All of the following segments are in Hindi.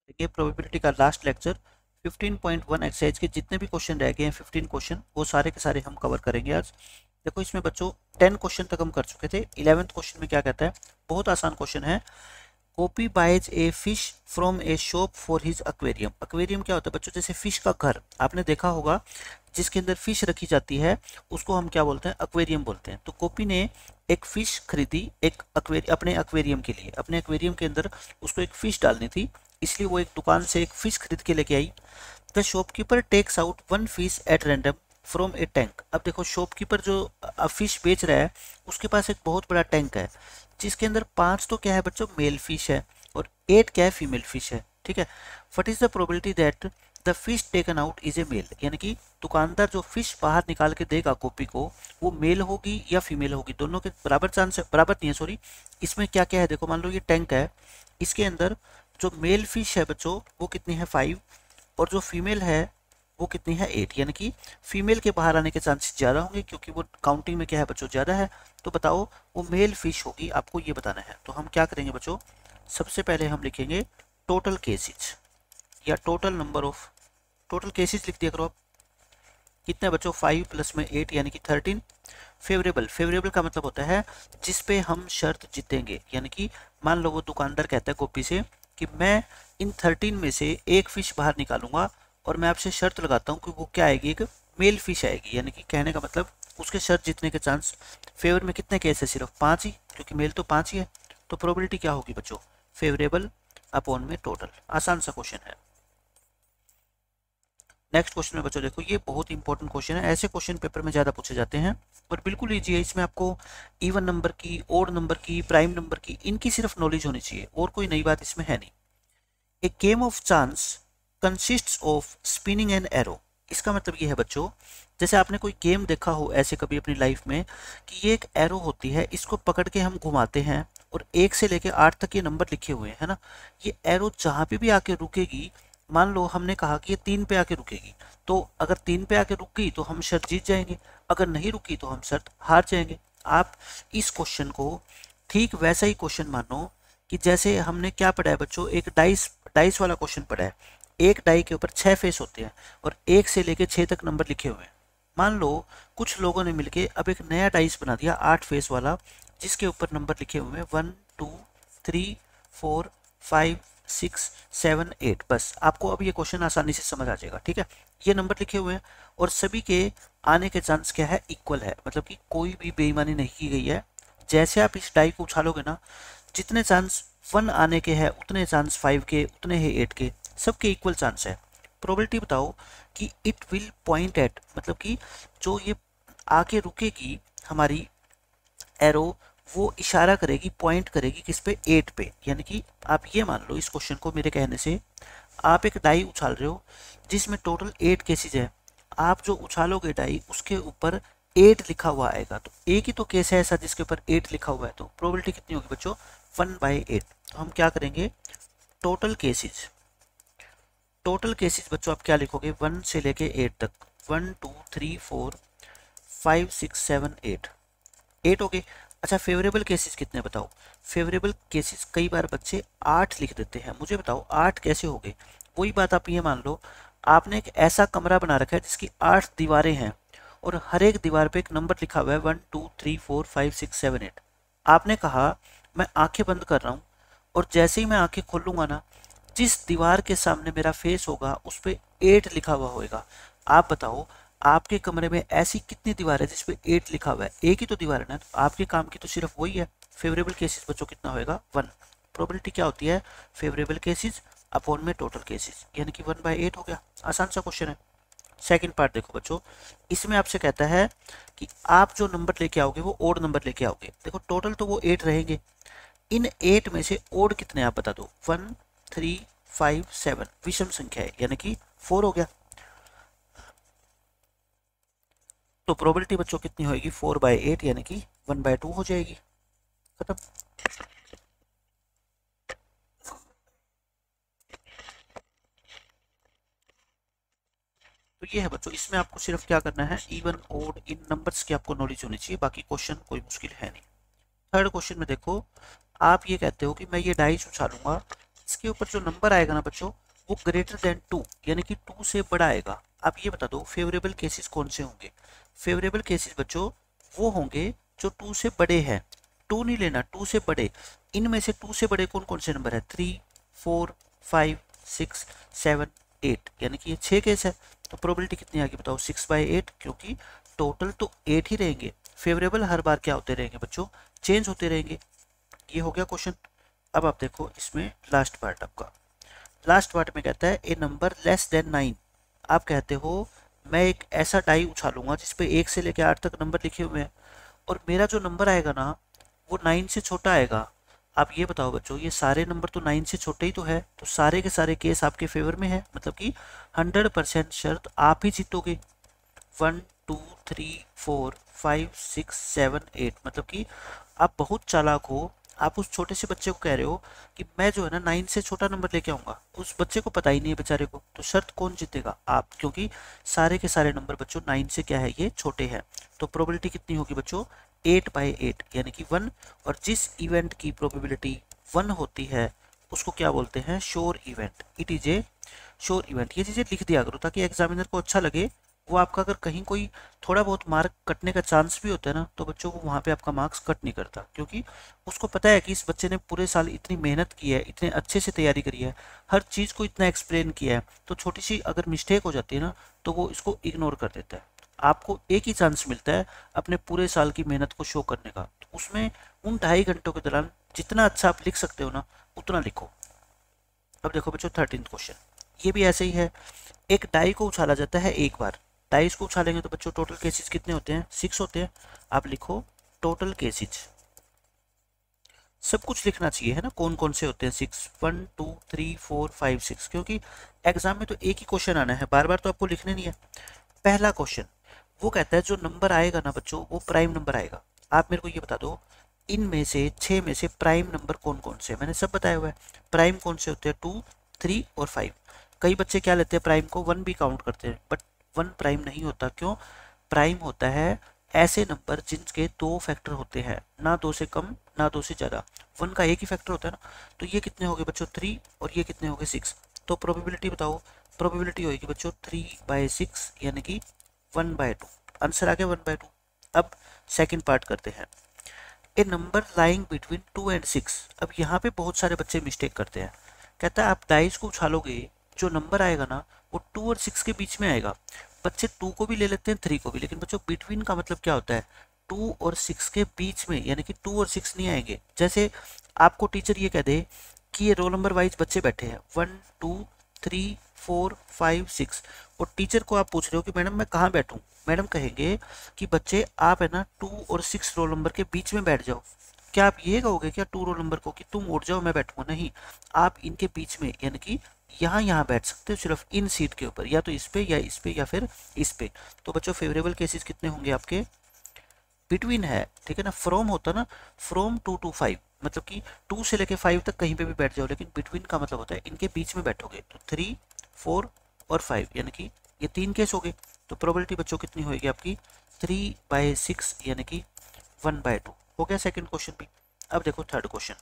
देखिए प्रोबेबिलिटी का लास्ट लेक्चर 15.1 एक्सरसाइज के जितने भी क्वेश्चन रह गए हैं 15 क्वेश्चन वो सारे के सारे हम कवर करेंगे आज। देखो इसमें बच्चों 10 क्वेश्चन तक हम कर चुके थे। 11th क्वेश्चन में क्या कहता है, बहुत आसान क्वेश्चन है। Gopi buys a fish from a shop for his aquarium. Aquarium क्या होता है बच्चों, जैसे फिश का घर आपने देखा होगा जिसके अंदर फिश रखी जाती है उसको हम क्या बोलते हैं, एक्वेरियम बोलते हैं। तो कॉपी ने एक फिश खरीदी एक अपने एक्वेरियम के लिए, अपने एक्वेरियम के अंदर उसको एक फिश डालनी थी, इसलिए वो एक दुकान से एक फिश खरीद के लेके आई। The shopkeeper takes out one fish at random from a tank. अब देखो शॉपकीपर जो फिश बेच रहा है उसके पास एक बहुत बड़ा टैंक है जिसके अंदर 5 तो क्या है बच्चों मेल फिश है और 8 क्या है फीमेल फिश है, ठीक है। What is the probability that the fish taken out is a male, यानी कि दुकानदार जो फिश बाहर निकाल के देगा कॉपी को वो मेल होगी या फीमेल होगी, दोनों के बराबर चांस है, बराबर नहीं है सॉरी। इसमें क्या क्या है देखो, मान लो ये टैंक है, इसके अंदर जो मेल फिश है बच्चों वो कितनी है 5 और जो फीमेल है वो कितनी है 8, यानी कि फीमेल के बाहर आने के चांसेस ज़्यादा होंगे क्योंकि वो काउंटिंग में क्या है बच्चों ज़्यादा है। तो बताओ वो मेल फिश होगी, आपको ये बताना है। तो हम क्या करेंगे बच्चों, सबसे पहले हम लिखेंगे टोटल केसेज या total number of, total cases लिख दिया करो आप। कितने बच्चों 5 प्लस में 8 यानी कि 13। फेवरेबल, फेवरेबल का मतलब होता है जिस पे हम शर्त जीतेंगे, यानी कि मान लो वो दुकानदार कहता है कॉपी से कि मैं इन 13 में से एक फिश बाहर निकालूंगा और मैं आपसे शर्त लगाता हूँ कि वो क्या आएगी, एक मेल फिश आएगी, यानी कि कहने का मतलब उसके शर्त जीतने के चांस फेवर में कितने केस है, सिर्फ 5 ही, क्योंकि मेल तो 5 ही है। तो प्रोबेबिलिटी क्या होगी बच्चों, फेवरेबल अपॉन में टोटल। आसान सा क्वेश्चन है। नेक्स्ट क्वेश्चन में बच्चों देखो, ये बहुत इंपॉर्टेंट क्वेश्चन है, ऐसे क्वेश्चन पेपर में ज़्यादा पूछे जाते हैं और बिल्कुल ईजी है। इसमें आपको इवन नंबर की, ओड नंबर की, प्राइम नंबर की, इनकी सिर्फ नॉलेज होनी चाहिए और कोई नई बात इसमें है नहीं। A game of chance consists of spinning an arrow. इसका मतलब ये है बच्चों, जैसे आपने कोई गेम देखा हो ऐसे कभी अपनी लाइफ में कि ये एक एरो होती है, इसको पकड़ के हम घुमाते हैं और 1 से लेके 8 तक ये नंबर लिखे हुए हैं, है ना। ये एरो जहाँ पे भी आके रुकेगी, मान लो हमने कहा कि ये 3 पे आके रुकेगी, तो अगर 3 पे आके रुक गई तो हम शर्त जीत जाएंगे, अगर नहीं रुकी तो हम शर्त हार जाएंगे। आप इस क्वेश्चन को ठीक वैसा ही क्वेश्चन मानो कि जैसे हमने क्या पढ़ा है बच्चों, एक डाइस डाइस वाला क्वेश्चन पढ़ा है। एक डाई के ऊपर 6 फेस होते हैं और 1 से लेके 6 तक नंबर लिखे हुए हैं। मान लो कुछ लोगों ने मिलके अब एक नया डाइस बना दिया 8 फेस वाला जिसके ऊपर नंबर लिखे हुए हैं 1 2 3 4 5 6 7 8। बस आपको अब ये क्वेश्चन आसानी से समझ आ जाएगा, ठीक है। ये नंबर लिखे हुए हैं और सभी के आने के चांस क्या है, इक्वल है, मतलब कि कोई भी बेईमानी नहीं की गई है। जैसे आप इस डाई को उछालोगे ना, जितने चांस 1 आने के हैं उतने चांस 5 के, उतने ही 8 के, सबके इक्वल चांस है। प्रोबेबिलिटी बताओ कि इट विल पॉइंट एट, मतलब कि जो ये आके रुकेगी हमारी एरो, वो इशारा करेगी, पॉइंट करेगी किस पे, 8 पे। यानी कि आप ये मान लो इस क्वेश्चन को मेरे कहने से, आप एक डाई उछाल रहे हो जिसमें टोटल 8 केसेज है, आप जो उछालोगे डाई उसके ऊपर 8 लिखा हुआ आएगा, तो एक ही तो केस है ऐसा जिसके ऊपर 8 लिखा हुआ है, तो प्रोबेबिलिटी कितनी होगी बच्चों, 1/8। तो हम क्या करेंगे, टोटल केसेज, टोटल केसेस बच्चों आप क्या लिखोगे 1 से लेके 8 तक, 1 2 3 4 5 6 7 8, 8 हो गए। अच्छा फेवरेबल केसेस कितने बताओ, फेवरेबल केसेस कई बार बच्चे 8 लिख देते हैं, मुझे बताओ 8 कैसे हो गए। वही बात आप ये मान लो, आपने एक ऐसा कमरा बना रखा है जिसकी 8 दीवारें हैं और हर एक दीवार पे एक नंबर लिखा हुआ है 1 2 3 4 5 6 7 8। आपने कहा मैं आंखें बंद कर रहा हूँ और जैसे ही मैं आंखें खोलूंगा ना, जिस दीवार के सामने मेरा फेस होगा उस पर 8 लिखा हुआ होगा। आप बताओ आपके कमरे में ऐसी कितनी दीवार है जिसपे 8 लिखा हुआ है, एक ही तो दीवार है ना, तो आपके काम की तो सिर्फ वही है। फेवरेबल केसेस बच्चों कितना होएगा 1। प्रोबेबिलिटी क्या होती है, फेवरेबल केसेस अपॉन में टोटल केसेस, यानी कि 1/8 हो गया। आसान सा क्वेश्चन है। सेकंड पार्ट देखो बच्चों, इसमें आपसे कहता है कि आप जो नंबर लेके आओगे वो ओड नंबर लेके आओगे। देखो टोटल तो वो 8 रहेंगे, इन 8 में से ओड कितने आप बता दो, 1 3 5 7 विषम संख्या है, यानी कि 4 हो गया। तो प्रोबेबिलिटी बच्चों कितनी होगी 4/8, यानी कि 1/2 हो जाएगी। खत्म। तो ये है बच्चों, इसमें आपको सिर्फ क्या करना है, इवन ओड इन नंबर्स की आपको नॉलेज होनी चाहिए, बाकी क्वेश्चन कोई मुश्किल है नहीं। थर्ड क्वेश्चन में देखो, आप ये कहते हो कि मैं ये डाइस उछालूंगा इसके ऊपर जो नंबर आएगा ना बच्चों वो ग्रेटर देन 2 यानी कि 2 से बड़ा आएगा। आप ये बता दो फेवरेबल केसेस कौन से होंगे। फेवरेबल केसेस बच्चों वो होंगे जो 2 से बड़े हैं। 2 नहीं लेना, 2 से बड़े। इनमें से 2 से बड़े कौन कौन से नंबर है, 3, 4, 5, 6, 7, 8 यानी कि ये 6 केस है। तो प्रोबेबिलिटी कितनी आगे बताओ, 6/8, क्योंकि टोटल तो 8 ही रहेंगे। फेवरेबल हर बार क्या होते रहेंगे बच्चों, चेंज होते रहेंगे। ये हो गया क्वेश्चन। अब आप देखो इसमें लास्ट पार्ट आपका, लास्ट पार्ट में कहता है ए नंबर लेस देन 9। आप कहते हो मैं एक ऐसा डाई उछालूंगा जिसपे 1 से लेकर 8 तक नंबर लिखे हुए हैं और मेरा जो नंबर आएगा ना वो 9 से छोटा आएगा। आप ये बताओ बच्चों ये सारे नंबर तो 9 से छोटे ही तो है, तो सारे के सारे केस आपके फेवर में है, मतलब कि 100% शर्त आप ही जीतोगे। 1, 2, 3, 4, 5, 6, 7, 8 मतलब कि आप बहुत चालाक हो। आप उस छोटे से बच्चे को कह रहे हो कि मैं जो है ना 9 से छोटा नंबर लेके आऊंगा। उस बच्चे को पता ही नहीं है बेचारे को, तो शर्त कौन जीतेगा, आप, क्योंकि सारे के सारे नंबर बच्चों 9 से क्या है ये छोटे हैं। तो प्रोबेबिलिटी कितनी होगी बच्चों, 8/8 यानी कि 1। और जिस इवेंट की प्रोबेबिलिटी 1 होती है उसको क्या बोलते हैं, sure event. It is a sure event. ये चीजें लिख दिया करो ताकि एग्जामिनर को अच्छा लगे। वो आपका अगर कहीं कोई थोड़ा बहुत मार्क कटने का चांस भी होता है ना तो बच्चों को वहाँ पे आपका मार्क्स कट नहीं करता, क्योंकि उसको पता है कि इस बच्चे ने पूरे साल इतनी मेहनत की है, इतने अच्छे से तैयारी करी है, हर चीज़ को इतना एक्सप्लेन किया है, तो छोटी सी अगर मिस्टेक हो जाती है ना तो वो इसको इग्नोर कर देता है। आपको एक ही चांस मिलता है अपने पूरे साल की मेहनत को शो करने का, तो उसमें उन 2.5 घंटों के दौरान जितना अच्छा आप लिख सकते हो ना उतना लिखो। अब देखो बच्चों 13th क्वेश्चन, ये भी ऐसे ही है। एक डाई को उछाला जाता है एक बार। डाइस को उछालेंगे तो बच्चों टोटल केसेस कितने होते हैं, 6 होते हैं। आप लिखो टोटल केसेस, सब कुछ लिखना चाहिए है ना, कौन कौन से होते हैं 6, 1, 2, 3, 4, 5, 6, क्योंकि एग्जाम में तो एक ही क्वेश्चन आना है, बार बार तो आपको लिखने नहीं है। पहला क्वेश्चन वो कहता है जो नंबर आएगा ना बच्चों वो प्राइम नंबर आएगा। आप मेरे को ये बता दो इनमें से 6 में से प्राइम नंबर कौन कौन से, मैंने सब बताया हुआ है। प्राइम कौन से होते हैं, 2, 3 और 5। कई बच्चे क्या लेते हैं प्राइम को 1 भी काउंट करते हैं, बट 1 प्राइम नहीं होता। क्यों, प्राइम होता है ऐसे नंबर जिनके 2 फैक्टर होते हैं, ना 2 से कम ना 2 से ज़्यादा। 1 का एक ही फैक्टर होता है ना, तो ये कितने हो गए बच्चों 3 और ये कितने हो गए 6। तो प्रोबेबिलिटी बताओ, प्रोबेबिलिटी होगी बच्चों 3/6 यानी कि 1/2। आंसर आ गया 1/2। अब सेकंड पार्ट करते हैं, ए नंबर लाइंग बिटवीन 2 एंड 6। अब यहाँ पे बहुत सारे बच्चे मिस्टेक करते हैं। कहता है आप डाइस को उछालोगे जो नंबर आएगा ना वो 2 और 6 के बीच में आएगा। बच्चे 2 को भी ले लेते हैं 3 को भी, लेकिन बच्चों बिटवीन का मतलब क्या होता है, 2 और 6 के बीच में, यानी कि 2 और 6 नहीं आएंगे। जैसे आपको टीचर ये कह दे कि ये रोल नंबर वाइज बच्चे बैठे हैं 1, 2, 3, 4, 5, 6 और टीचर को आप पूछ रहे हो कि मैडम मैं कहाँ बैठूं। मैडम कहेंगे कि बच्चे आप है ना 2 और 6 रोल नंबर के बीच में बैठ जाओ। क्या आप ये कहोगे क्या 2 रोल नंबर को कि तुम उठ जाओ मैं बैठूंगा, नहीं, आप इनके बीच में यानी कि यहाँ बैठ सकते हो, सिर्फ इन सीट के ऊपर, या तो इस पे या इस पे या फिर इस पे। तो बच्चों फेवरेबल केसेस कितने होंगे आपके, बिटवीन है, ठीक है ना। फ्रॉम होता ना, फ्रॉम 2 to 5 मतलब कि 2 से लेके 5 तक कहीं पे भी बैठ जाओ, लेकिन बिटवीन का मतलब होता है इनके बीच में बैठोगे। तो 3, 4 और 5 यानी कि ये 3 केस हो गए। तो प्रोबेबिलिटी बच्चों कितनी होगी आपकी 3/6 यानी कि 1/2 हो गया सेकंड क्वेश्चन भी। अब देखो थर्ड क्वेश्चन।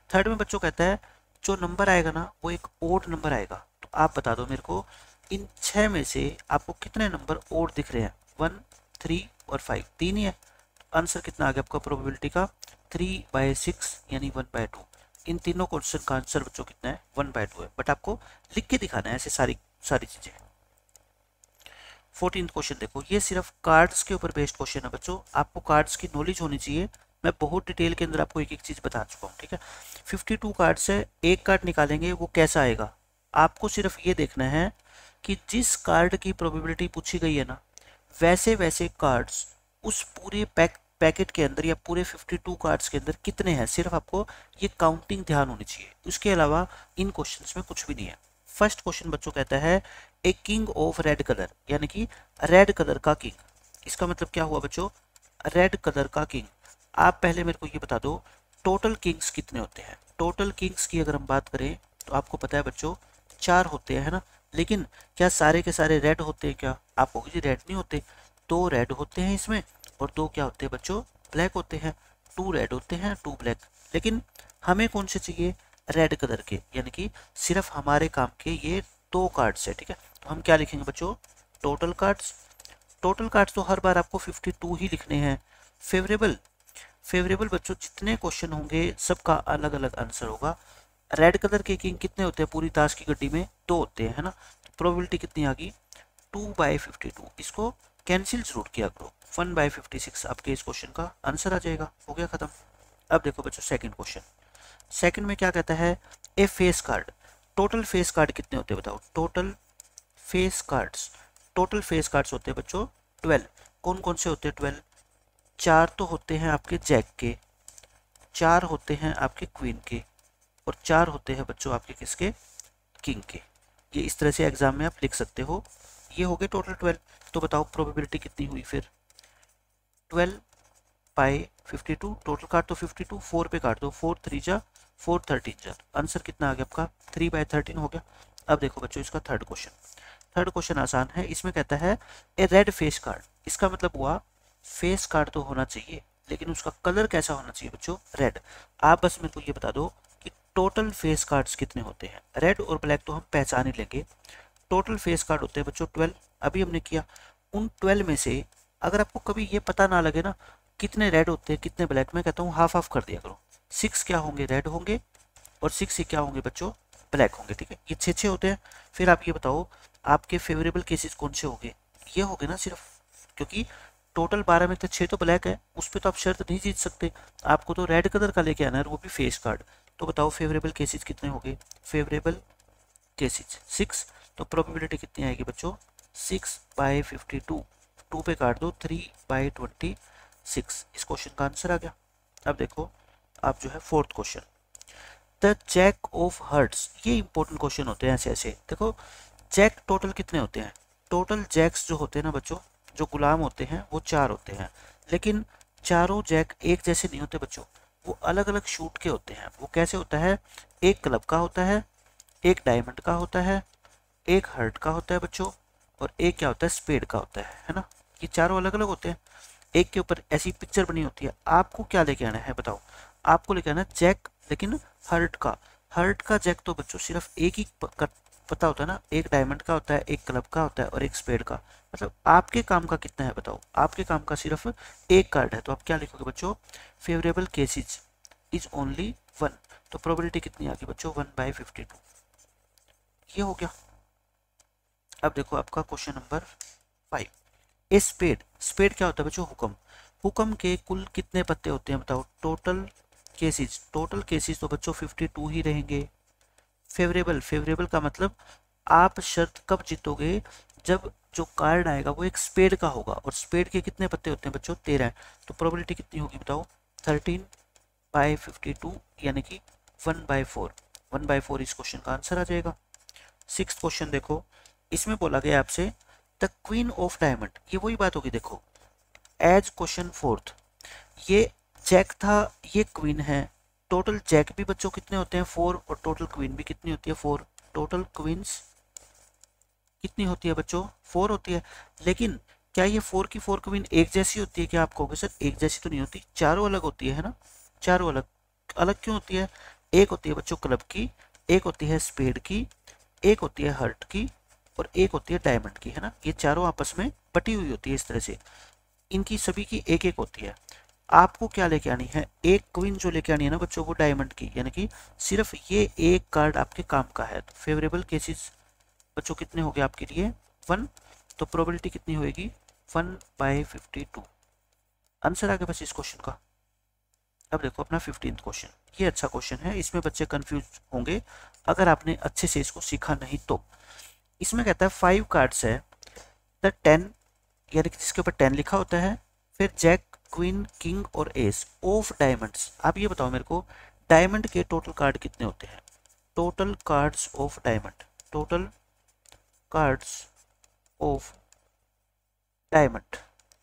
थर्ड में बच्चों कहता है जो नंबर आएगा ना वो एक ओड नंबर आएगा। तो आप बता दो मेरे को इन 6 में से आपको कितने नंबर ओड दिख रहे हैं, 1, 3 और 5, 3 ही है। तो आंसर कितना आ गया आपका प्रोबेबिलिटी का 3/6 यानी 1/2। इन तीनों क्वेश्चन का आंसर बच्चों कितना है 1/2 है, बट आपको लिख के दिखाना है ऐसे सारी चीजें। 14th क्वेश्चन देखो, ये सिर्फ कार्ड्स के ऊपर बेस्ड क्वेश्चन है बच्चों, आपको कार्ड्स की नॉलेज होनी चाहिए। मैं बहुत डिटेल के अंदर आपको एक एक चीज बता चुका हूँ, ठीक है। 52 कार्ड्स है, एक कार्ड निकालेंगे वो कैसा आएगा। आपको सिर्फ ये देखना है कि जिस कार्ड की प्रोबेबिलिटी पूछी गई है ना वैसे वैसे कार्ड्स उस पूरे पैकेट के अंदर या पूरे 52 कार्ड्स के अंदर कितने हैं, सिर्फ आपको ये काउंटिंग ध्यान होनी चाहिए, उसके अलावा इन क्वेश्चंस में कुछ भी नहीं है। फर्स्ट क्वेश्चन बच्चों कहता है a king of red colour, यानी कि रेड कलर का किंग। इसका मतलब क्या हुआ बच्चों, रेड कलर का किंग। आप पहले मेरे को ये बता दो टोटल किंग्स कितने होते हैं। टोटल किंग्स की अगर हम बात करें तो आपको पता है बच्चों 4 होते हैं, है ना। लेकिन क्या सारे के सारे रेड होते हैं क्या, आप कहोगे जी रेड नहीं होते। 2 रेड होते हैं इसमें और 2 क्या होते हैं बच्चों, ब्लैक होते हैं। 2 रेड होते हैं 2 ब्लैक। लेकिन हमें कौन से चाहिए, रेड कलर के, यानी कि सिर्फ हमारे काम के ये 2 कार्ड्स है, ठीक है। तो हम क्या लिखेंगे बच्चों, टोटल कार्ड्स। टोटल कार्ड्स तो हर बार आपको 52 ही लिखने हैं। फेवरेबल, फेवरेबल बच्चों जितने क्वेश्चन होंगे सबका अलग अलग आंसर होगा। रेड कलर के किंग कितने होते हैं पूरी ताश की गड्डी में, 2 होते हैं, है ना। तो प्रोबेबिलिटी कितनी आ गई, 2/52। इसको कैंसिल जरूर किया करो, 1/56 आपके इस क्वेश्चन का आंसर आ जाएगा। हो गया खत्म। अब देखो बच्चों सेकंड क्वेश्चन। सेकंड में क्या कहता है, a face card. Total face card कितने होते हैं बताओ, total face cards. Total face cards होते हैं बच्चों 12। कौन कौन से होते हैं 12, 4 तो होते हैं आपके जैक के, 4 होते हैं आपके क्वीन के, और 4 होते हैं बच्चों आपके किसके, किंग के। ये इस तरह से एग्जाम में आप लिख सकते हो। ये हो गए टोटल 12। तो बताओ प्रोबेबिलिटी कितनी हुई फिर, 12/52। टोटल काट तो 52, 4 पे काट दो, 4 3 जा 4 13 जा, आंसर कितना आ गया आपका 3/13 हो गया। अब देखो बच्चों इसका थर्ड क्वेश्चन। थर्ड क्वेश्चन आसान है। इसमें कहता है ए रेड फेस कार्ड। इसका मतलब हुआ फेस कार्ड तो होना चाहिए, लेकिन उसका कलर कैसा होना चाहिए बच्चों, रेड। आप बस मेरे को ये बता दो कि टोटल फेस कार्ड्स कितने होते हैं। रेड और ब्लैक तो हम पहचान ही लेंगे। टोटल फेस कार्ड होते हैं बच्चों 12, अभी हमने किया। उन 12 में से अगर आपको कभी ये पता ना लगे ना कितने रेड होते हैं कितने ब्लैक, मैं कहता हूँ हाफ हाफ कर दिया करो। 6 क्या होंगे, रेड होंगे, और 6 ही क्या होंगे बच्चों, ब्लैक होंगे, ठीक है। ये 6 होते हैं। फिर आप ये बताओ आपके फेवरेबल केसेस कौन से होंगे, ये हो गए ना सिर्फ, क्योंकि टोटल 12 में से 6 तो ब्लैक है, उस पर तो आप शर्त नहीं जीत सकते। आपको तो रेड कलर का लेके आना है, वो भी फेस कार्ड। तो बताओ फेवरेबल केसेस कितने हो गए, फेवरेबल केसेस 6। तो प्रोबेबिलिटी कितनी आएगी बच्चों, 6/52। 2 पे काट दो, 3/26। इस क्वेश्चन का आंसर आ गया। अब देखो आप जो है fourth question, the jack of hearts. ये इंपॉर्टेंट क्वेश्चन होते हैं ऐसे ऐसे। देखो जैक टोटल कितने होते हैं, टोटल जैक्स जो होते हैं ना बच्चों, जो गुलाम होते हैं वो 4 होते हैं, लेकिन चारों जैक एक जैसे नहीं होते बच्चों, वो अलग अलग शूट के होते हैं। वो कैसे होता है, एक क्लब का होता है, एक डायमंड का होता है, एक हर्ट का होता है बच्चों, और एक क्या होता है, स्पेड का होता है ना। ये चारों अलग अलग होते हैं, एक के ऊपर ऐसी पिक्चर बनी होती है। आपको क्या लेके आना है बताओ, आपको लेके आना है जैक, लेकिन हर्ट का। हर्ट का जैक तो बच्चों सिर्फ एक ही पता होता है ना, एक डायमंड का होता है, एक क्लब का होता है, और एक स्पेड का। मतलब आपके काम का कितना है बताओ, आपके काम का सिर्फ एक कार्ड है। तो आप क्या लिखोगे बच्चों, फेवरेबल केसेज इज ओनली 1। तो प्रोबेबिलिटी कितनी आ गई बच्चों, 1/52। ये हो गया। अब देखो आपका question number 5, a spade. Spade क्या होता है बच्चों, हुक्म। हुक्म के कुल कितने पत्ते होते हैं बताओ, टोटल केसेस। टोटल केसेस तो बच्चों 52 ही रहेंगे। फेवरेबल, फेवरेबल का मतलब आप शर्त कब जीतोगे, जब जो कार्ड आएगा वो एक स्पेड का होगा, और स्पेड के कितने पत्ते होते हैं बच्चों, 13। तो प्रोबेबिलिटी कितनी होगी बताओ, 13/52, यानी कि 1/4। 1/4 इस क्वेश्चन का आंसर आ जाएगा। 6th क्वेश्चन देखो, इसमें बोला गया आपसे द क्वीन ऑफ डायमंड। ये वही बात होगी देखो, एज क्वेश्चन 4th, ये जैक था, ये क्वीन है। टोटल जैक भी बच्चों कितने होते हैं, 4, और टोटल क्वीन भी कितनी होती है, 4। टोटल क्वींस कितनी होती है बच्चों, 4 होती है। लेकिन क्या ये 4 की 4 क्वीन एक जैसी होती है, क्या आप कहोगे सर एक जैसी तो नहीं होती, चारों अलग होती है ना। चारों अलग, अलग क्यों होती है, एक होती है बच्चों क्लब की, एक होती है स्पेड की, एक होती है हर्ट की, और एक होती है डायमंड की, है ना। ये चारों आपस में बटी हुई होती है इस तरह से, इनकी सभी की एक एक होती है। आपको क्या लेके आनी है, एक क्वीन जो लेके आनी है ना बच्चों वो डायमंड की, यानी कि सिर्फ ये एक कार्ड आपके काम का है। तो फेवरेबल केसेस बच्चों कितने हो गए आपके लिए, 1। तो प्रोबेबिलिटी कितनी होगी, 1/52। आंसर आ गया बस इस क्वेश्चन का। अब देखो अपना 15th क्वेश्चन। ये अच्छा क्वेश्चन है, इसमें बच्चे कंफ्यूज होंगे अगर आपने अच्छे से इसको सीखा नहीं तो। इसमें कहता है 5 कार्ड्स है, द 10, यानी कि जिसके ऊपर 10 लिखा होता है, फिर जैक, क्वीन, किंग और एस ऑफ डायमंड्स। आप ये बताओ मेरे को, डायमंड के टोटल कार्ड कितने होते हैं, total cards of diamond. Total cards of diamond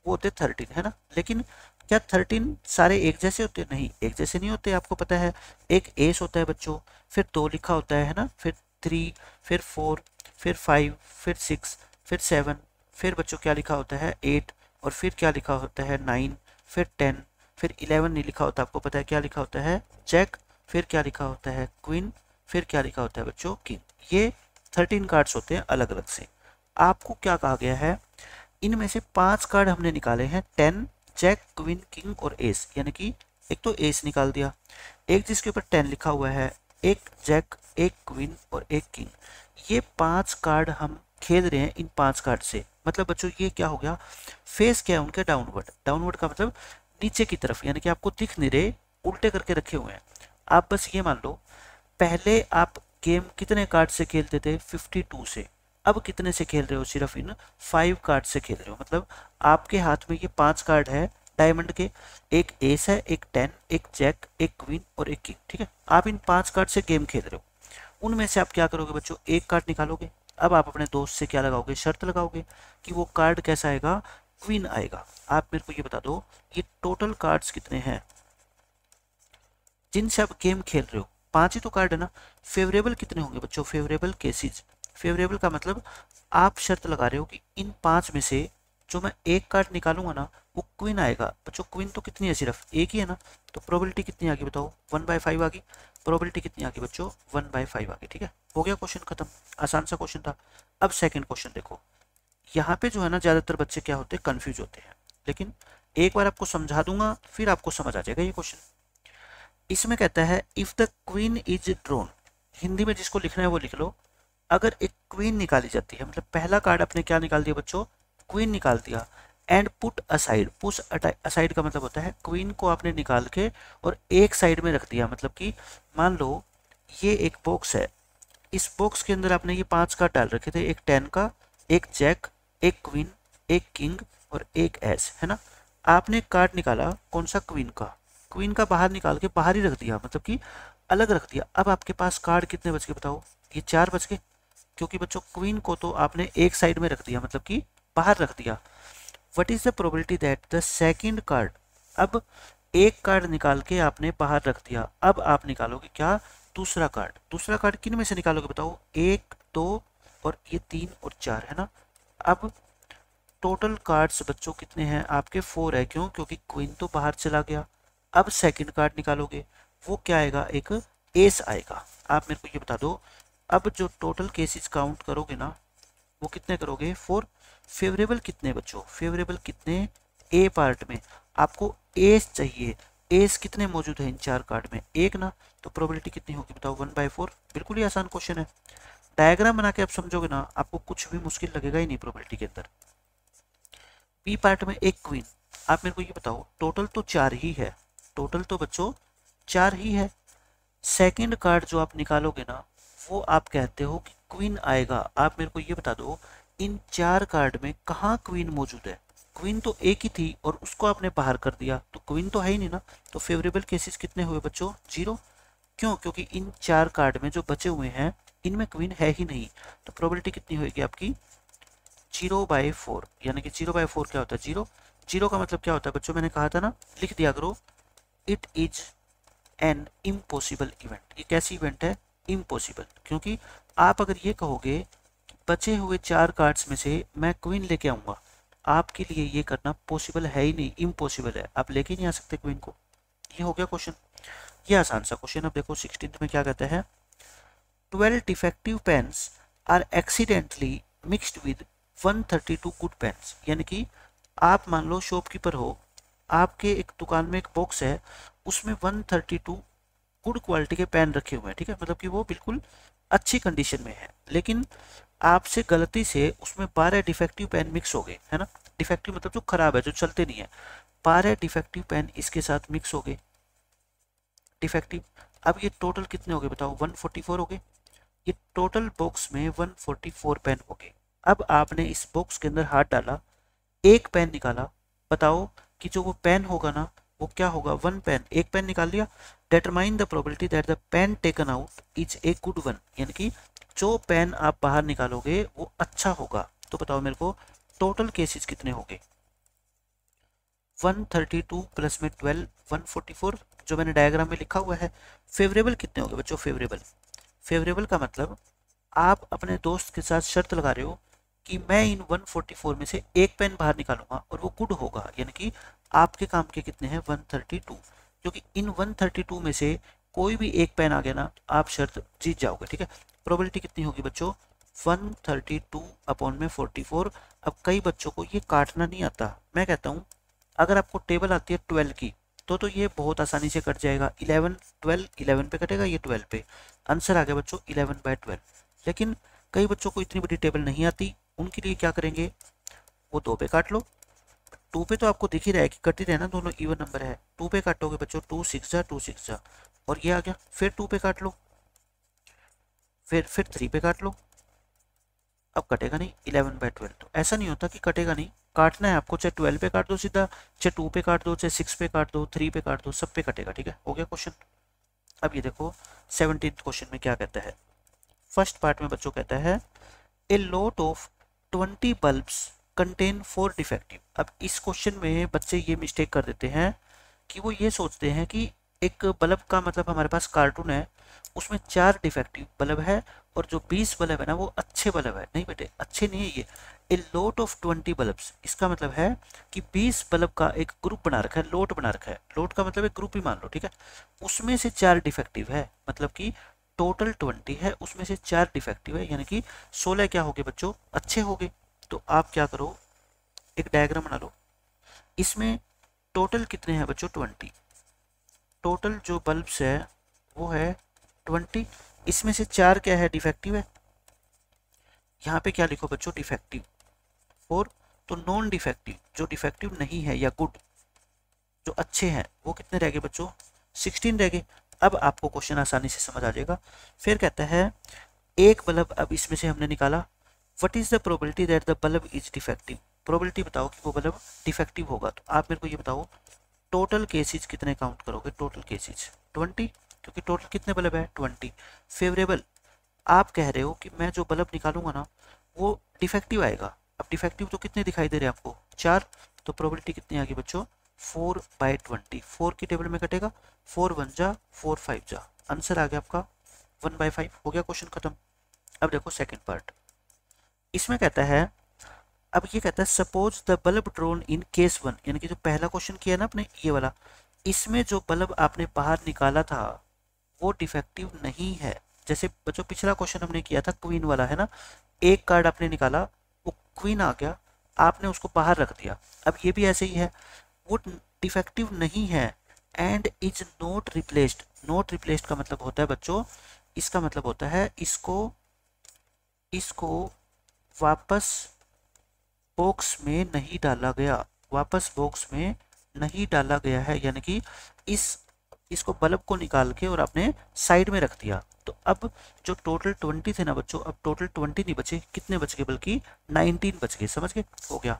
वो होते 13, है ना। लेकिन क्या 13 सारे एक जैसे होते हैं, नहीं एक जैसे नहीं होते। आपको पता है एक एस होता है बच्चों, फिर 2 लिखा होता है ना, फिर 3, फिर 4, फिर 5, फिर 6, फिर 7, फिर बच्चों क्या लिखा होता है 8, और फिर क्या लिखा होता है 9, फिर 10, फिर 11 नहीं लिखा होता। आपको पता है क्या लिखा होता है, जैक, फिर क्या लिखा होता है क्वीन, फिर क्या लिखा होता है बच्चों किंग। ये 13 कार्ड्स होते हैं अलग अलग से। आपको क्या कहा गया है, इनमें से 5 कार्ड हमने निकाले हैं 10, जैक, क्वीन, किंग और एस, यानी कि एक तो एस निकाल दिया, एक जिसके ऊपर 10 लिखा हुआ है, एक जैक, एक क्वीन और एक किंग। ये 5 कार्ड हम खेल रहे हैं इन 5 कार्ड से। मतलब बच्चों ये क्या हो गया, फेस क्या है उनके डाउनवर्ड, डाउनवर्ड का मतलब नीचे की तरफ, यानी कि आपको दिख नहीं रहे, उल्टे करके रखे हुए हैं। आप बस ये मान लो पहले आप गेम कितने कार्ड से खेलते थे, 52 से, अब कितने से खेल रहे हो, सिर्फ इन 5 कार्ड से खेल रहे हो। मतलब आपके हाथ में ये 5 कार्ड है डायमंड के, एक एस है, एक 10, एक जैक, एक क्वीन और एक किंग, ठीक है। आप इन 5 कार्ड से गेम खेल रहे हो, उनमें से आप क्या करोगे बच्चों, एक कार्ड निकालोगे। अब आप अपने दोस्त से क्या लगाओगे, शर्त लगाओगे कि वो कार्ड कैसा आएगा, क्वीन आएगा। आप मेरे को ये बता दो ये टोटल कार्ड्स कितने हैं जिनसे आप गेम खेल रहे हो, 5 ही तो कार्ड है ना। फेवरेबल कितने होंगे बच्चों, फेवरेबल केसेज। फेवरेबल का मतलब आप शर्त लगा रहे हो कि इन 5 में से जो मैं एक कार्ड निकालूंगा ना वो क्वीन आएगा। बच्चों क्वीन तो कितनी है, सिर्फ एक ही है ना, तो प्रोबेबिलिटी कितनी आ गई बताओ, 1/5 आ गई। प्रोबेबिलिटी कितनी आ गई बच्चों, 1/5 आ गई, ठीक है। हो गया क्वेश्चन खत्म, आसान सा क्वेश्चन था। अब सेकंड क्वेश्चन देखो, यहाँ पे जो है ना ज्यादातर बच्चे क्या होते हैं, कंफ्यूज होते हैं, लेकिन एक बार आपको समझा दूंगा फिर आपको समझ आ जाएगा ये क्वेश्चन। इसमें कहता है if the queen is drawn, Hindi में जिसको लिखना है वो लिख लो। अगर एक क्वीन निकाली जाती है, मतलब पहला कार्ड आपने क्या निकाल दिया बच्चों, क्वीन निकाल दिया, and put aside, push aside का मतलब होता है क्वीन को आपने निकाल के और एक साइड में रख दिया। मतलब कि मान लो ये एक बॉक्स है, इस बॉक्स के अंदर आपने ये 5 कार्ड डाल रखे थे, एक 10 का, एक जैक, एक क्वीन, एक किंग और एक एस, है ना। आपने कार्ड निकाला कौन सा, क्वीन का, क्वीन का बाहर निकाल के बाहर ही रख दिया, मतलब कि अलग रख दिया। अब आपके पास कार्ड कितने बच गए बताओ, ये 4 बच गए, क्योंकि बच्चों क्वीन को तो आपने एक साइड में रख दिया, मतलब कि बाहर रख दिया। What is the probability that the second card, अब एक कार्ड निकाल के आपने बाहर रख दिया, अब आप निकालोगे क्या, दूसरा कार्ड। दूसरा कार्ड किन में से निकालोगे बताओ, 1, 2 और ये 3 और 4 है ना। अब टोटल कार्ड्स बच्चों कितने हैं आपके, 4 है, क्यों, क्योंकि क्वीन तो बाहर चला गया। अब सेकंड कार्ड निकालोगे, वो क्या आएगा, एक एस आएगा। आप मेरे को ये बता दो, अब जो टोटल केसेस काउंट करोगे ना वो कितने करोगे, 4। फेवरेबल कितने बच्चों, फेवरेबल कितने, ए पार्ट में आपको एस चाहिए, एस कितने मौजूद है इन 4 कार्ड में, एक ना, तो प्रोबेबिलिटी कितनी होगी बताओ, 1/4। बिल्कुल ही आसान क्वेश्चन है, डायग्राम बना के आप समझोगे ना आपको कुछ भी मुश्किल लगेगा ही नहीं प्रोबेबिलिटी के अंदर। बी पार्ट में एक क्वीन, आप मेरे को ये बताओ टोटल तो 4 ही है, टोटल तो बच्चों 4 ही है। सेकंड कार्ड जो आप निकालोगे ना वो आप कहते हो कि क्वीन आएगा। आप मेरे को ये बता दो इन 4 कार्ड में कहाँ क्वीन मौजूद है, क्वीन तो एक ही थी और उसको आपने बाहर कर दिया, तो क्वीन तो है ही नहीं ना। तो फेवरेबल केसेस कितने हुए बच्चों, 0। क्यों, क्योंकि इन 4 कार्ड में जो बचे हुए हैं इनमें क्वीन है ही नहीं, तो प्रोबेबिलिटी कितनी होगी आपकी, 0/4। यानी कि 0/4 क्या होता है, 0। 0 का मतलब क्या होता है बच्चों, मैंने कहा था ना, लिख दिया करो, it is an impossible event. ये कैसी इवेंट है, इम्पॉसिबल, क्योंकि आप अगर ये कहोगे कि बचे हुए 4 कार्ड्स में से मैं क्वीन लेके आऊंगा, आपके लिए ये करना पॉसिबल है ही नहीं, इम्पॉसिबल है, आप लेके नहीं आ सकते क्वीन को। ये हो गया क्वेश्चन, ये आसान सा क्वेश्चन। अब देखो 16th में क्या कहता है, 12 defective pens are accidentally mixed with 132 good pens. यानी कि आप मान लो शॉपकीपर हो, आपके एक दुकान में एक बॉक्स है, उसमें 132 गुड क्वालिटी के पेन रखे हुए हैं, ठीक है, मतलब कि वो बिल्कुल अच्छी कंडीशन में है, लेकिन आपसे गलती से उसमें 12 डिफेक्टिव पेन मिक्स हो गए, है ना। डिफेक्टिव मतलब जो खराब है, जो चलते नहीं है, 12 डिफेक्टिव पेन इसके साथ मिक्स हो गए, डिफेक्टिव। अब ये टोटल कितने हो गए बताओ, 144 हो गए। ये टोटल बॉक्स में 144 पेन हो गए। अब आपने इस बॉक्स के अंदर हाथ डाला, एक पेन निकाला, बताओ कि जो वो पेन होगा ना वो क्या होगा, 1 पेन, एक पेन निकाल लिया। Determine the probability that the pen taken out is a good one, यानी कि जो पेन आप बाहर निकालोगे वो अच्छा होगा। तो बताओ मेरे को टोटल केसेस कितने हो गए, 132 प्लस में 12, 144, जो मैंने डायग्राम में लिखा हुआ है। फेवरेबल कितने हो गए बच्चों, फेवरेबल, फेवरेबल का मतलब आप अपने दोस्त के साथ शर्त लगा रहे हो कि मैं इन 144 में से एक पेन बाहर निकालूंगा और वो गुड होगा, यानी कि आपके काम के कितने हैं, 132, क्योंकि इन 132 में से कोई भी एक पेन आ गया ना, आप शर्त जीत जाओगे, ठीक है। प्रोबेबिलिटी कितनी होगी बच्चों, 132/44। अब कई बच्चों को ये काटना नहीं आता। मैं कहता हूँ अगर आपको टेबल आती है 12 की तो ये बहुत आसानी से कट जाएगा। 11 12 11 पे कटेगा, ये 12 पे। आंसर आ गया बच्चों 11/12। लेकिन कई बच्चों को इतनी बड़ी टेबल नहीं आती, उनके लिए क्या करेंगे, वो 2 पे काट लो। 2 पे तो आपको दिख ही रहा है कि कट ही रहे ना, दोनों इवन नंबर है। 2 पे काटोगे बच्चों, 2 6 जा 2 6 जा, और ये आ गया। फिर 2 पे काट लो, फिर 3 पे काट लो। अब कटेगा नहीं 11/12। तो ऐसा नहीं होता कि कटेगा नहीं, काटना है आपको। चाहे 12 पे काट दो सीधा, चाहे 2 पे काट दो, चाहे 6 पे काट दो, 3 पे काट दो, सब पे कटेगा, ठीक है। हो गया क्वेश्चन। अब ये देखो 17th क्वेश्चन में क्या कहता है। फर्स्ट पार्ट में बच्चों कहता है a lot of 20 bulbs contain 4 defective. अब इस क्वेश्चन में बच्चे ये मिस्टेक कर देते हैं कि वो ये सोचते हैं कि एक बल्ब का मतलब हमारे पास कार्टून है, उसमें 4 डिफेक्टिव बल्ब है और जो 20 बल्ब है ना वो अच्छे बल्ब है। नहीं बेटे, अच्छे नहीं है ये। ए लॉट ऑफ 20 बल्ब्स, इसका मतलब है कि 20 बल्ब का एक ग्रुप बना रखा है, लोट बना रखा है। लोट का मतलब एक ग्रुप ही मान लो, ठीक है। उसमें से 4 डिफेक्टिव है, मतलब कि टोटल 20 है, उसमें से 4 डिफेक्टिव है, यानी कि 16 क्या हो गए बच्चों, अच्छे हो गए। तो आप क्या करो, एक डायग्राम बना लो। इसमें टोटल कितने हैं बच्चों, 20। टोटल जो बल्ब्स है वो है 20। इसमें से 4 क्या है, डिफेक्टिव है। यहाँ पे क्या लिखो बच्चों, डिफेक्टिव 4। तो नॉन डिफेक्टिव, जो डिफेक्टिव नहीं है या गुड, जो अच्छे हैं, वो कितने रह गए बच्चों, 16 रह गए। अब आपको क्वेश्चन आसानी से समझ आ जाएगा। फिर कहता है एक बल्ब, अब इसमें से हमने निकाला what is the probability that the bulb is defective. Probability बताओ कि वो बल्ब डिफेक्टिव होगा। तो आप मेरे को ये बताओ टोटल केसेज कितने काउंट करोगे, टोटल केसेज 20, क्योंकि टोटल कितने बल्ब है 20। फेवरेबल, आप कह रहे हो कि मैं जो बल्ब निकालूंगा ना वो डिफेक्टिव आएगा। अब डिफेक्टिव तो कितने दिखाई दे रहे हैं आपको, 4। तो प्रोबेबिलिटी कितनी आ गई बच्चों, 4/20। 4 की टेबल में कटेगा, 4 1 जा 4 5 जा, आंसर आ गया आपका 1/5। हो गया क्वेश्चन खत्म। अब देखो सेकंड पार्ट, इसमें कहता है, अब ये कहता है suppose the bulb drawn in case 1, यानी कि जो पहला क्वेश्चन किया ना आपने ये वाला, इसमें जो बल्ब आपने बाहर निकाला था वो डिफेक्टिव नहीं है। जैसे बच्चों पिछला क्वेश्चन हमने किया था क्वीन वाला, है ना, एक कार्ड आपने निकाला, वो क्वीन आ गया, आपने उसको बाहर रख दिया। अब ये भी ऐसे ही है, वो डिफेक्टिव नहीं है and is not replaced. Not replaced का मतलब होता है बच्चों, इसका मतलब होता है इसको वापस बॉक्स में नहीं डाला गया, वापस बॉक्स में नहीं डाला गया है, यानी कि इसको बल्ब को निकाल के और आपने साइड में रख दिया। तो अब जो टोटल 20 थे ना बच्चों, अब टोटल 20 नहीं बचे, कितने बच गए, बल्कि 19 बच गए। समझ गए, हो गया।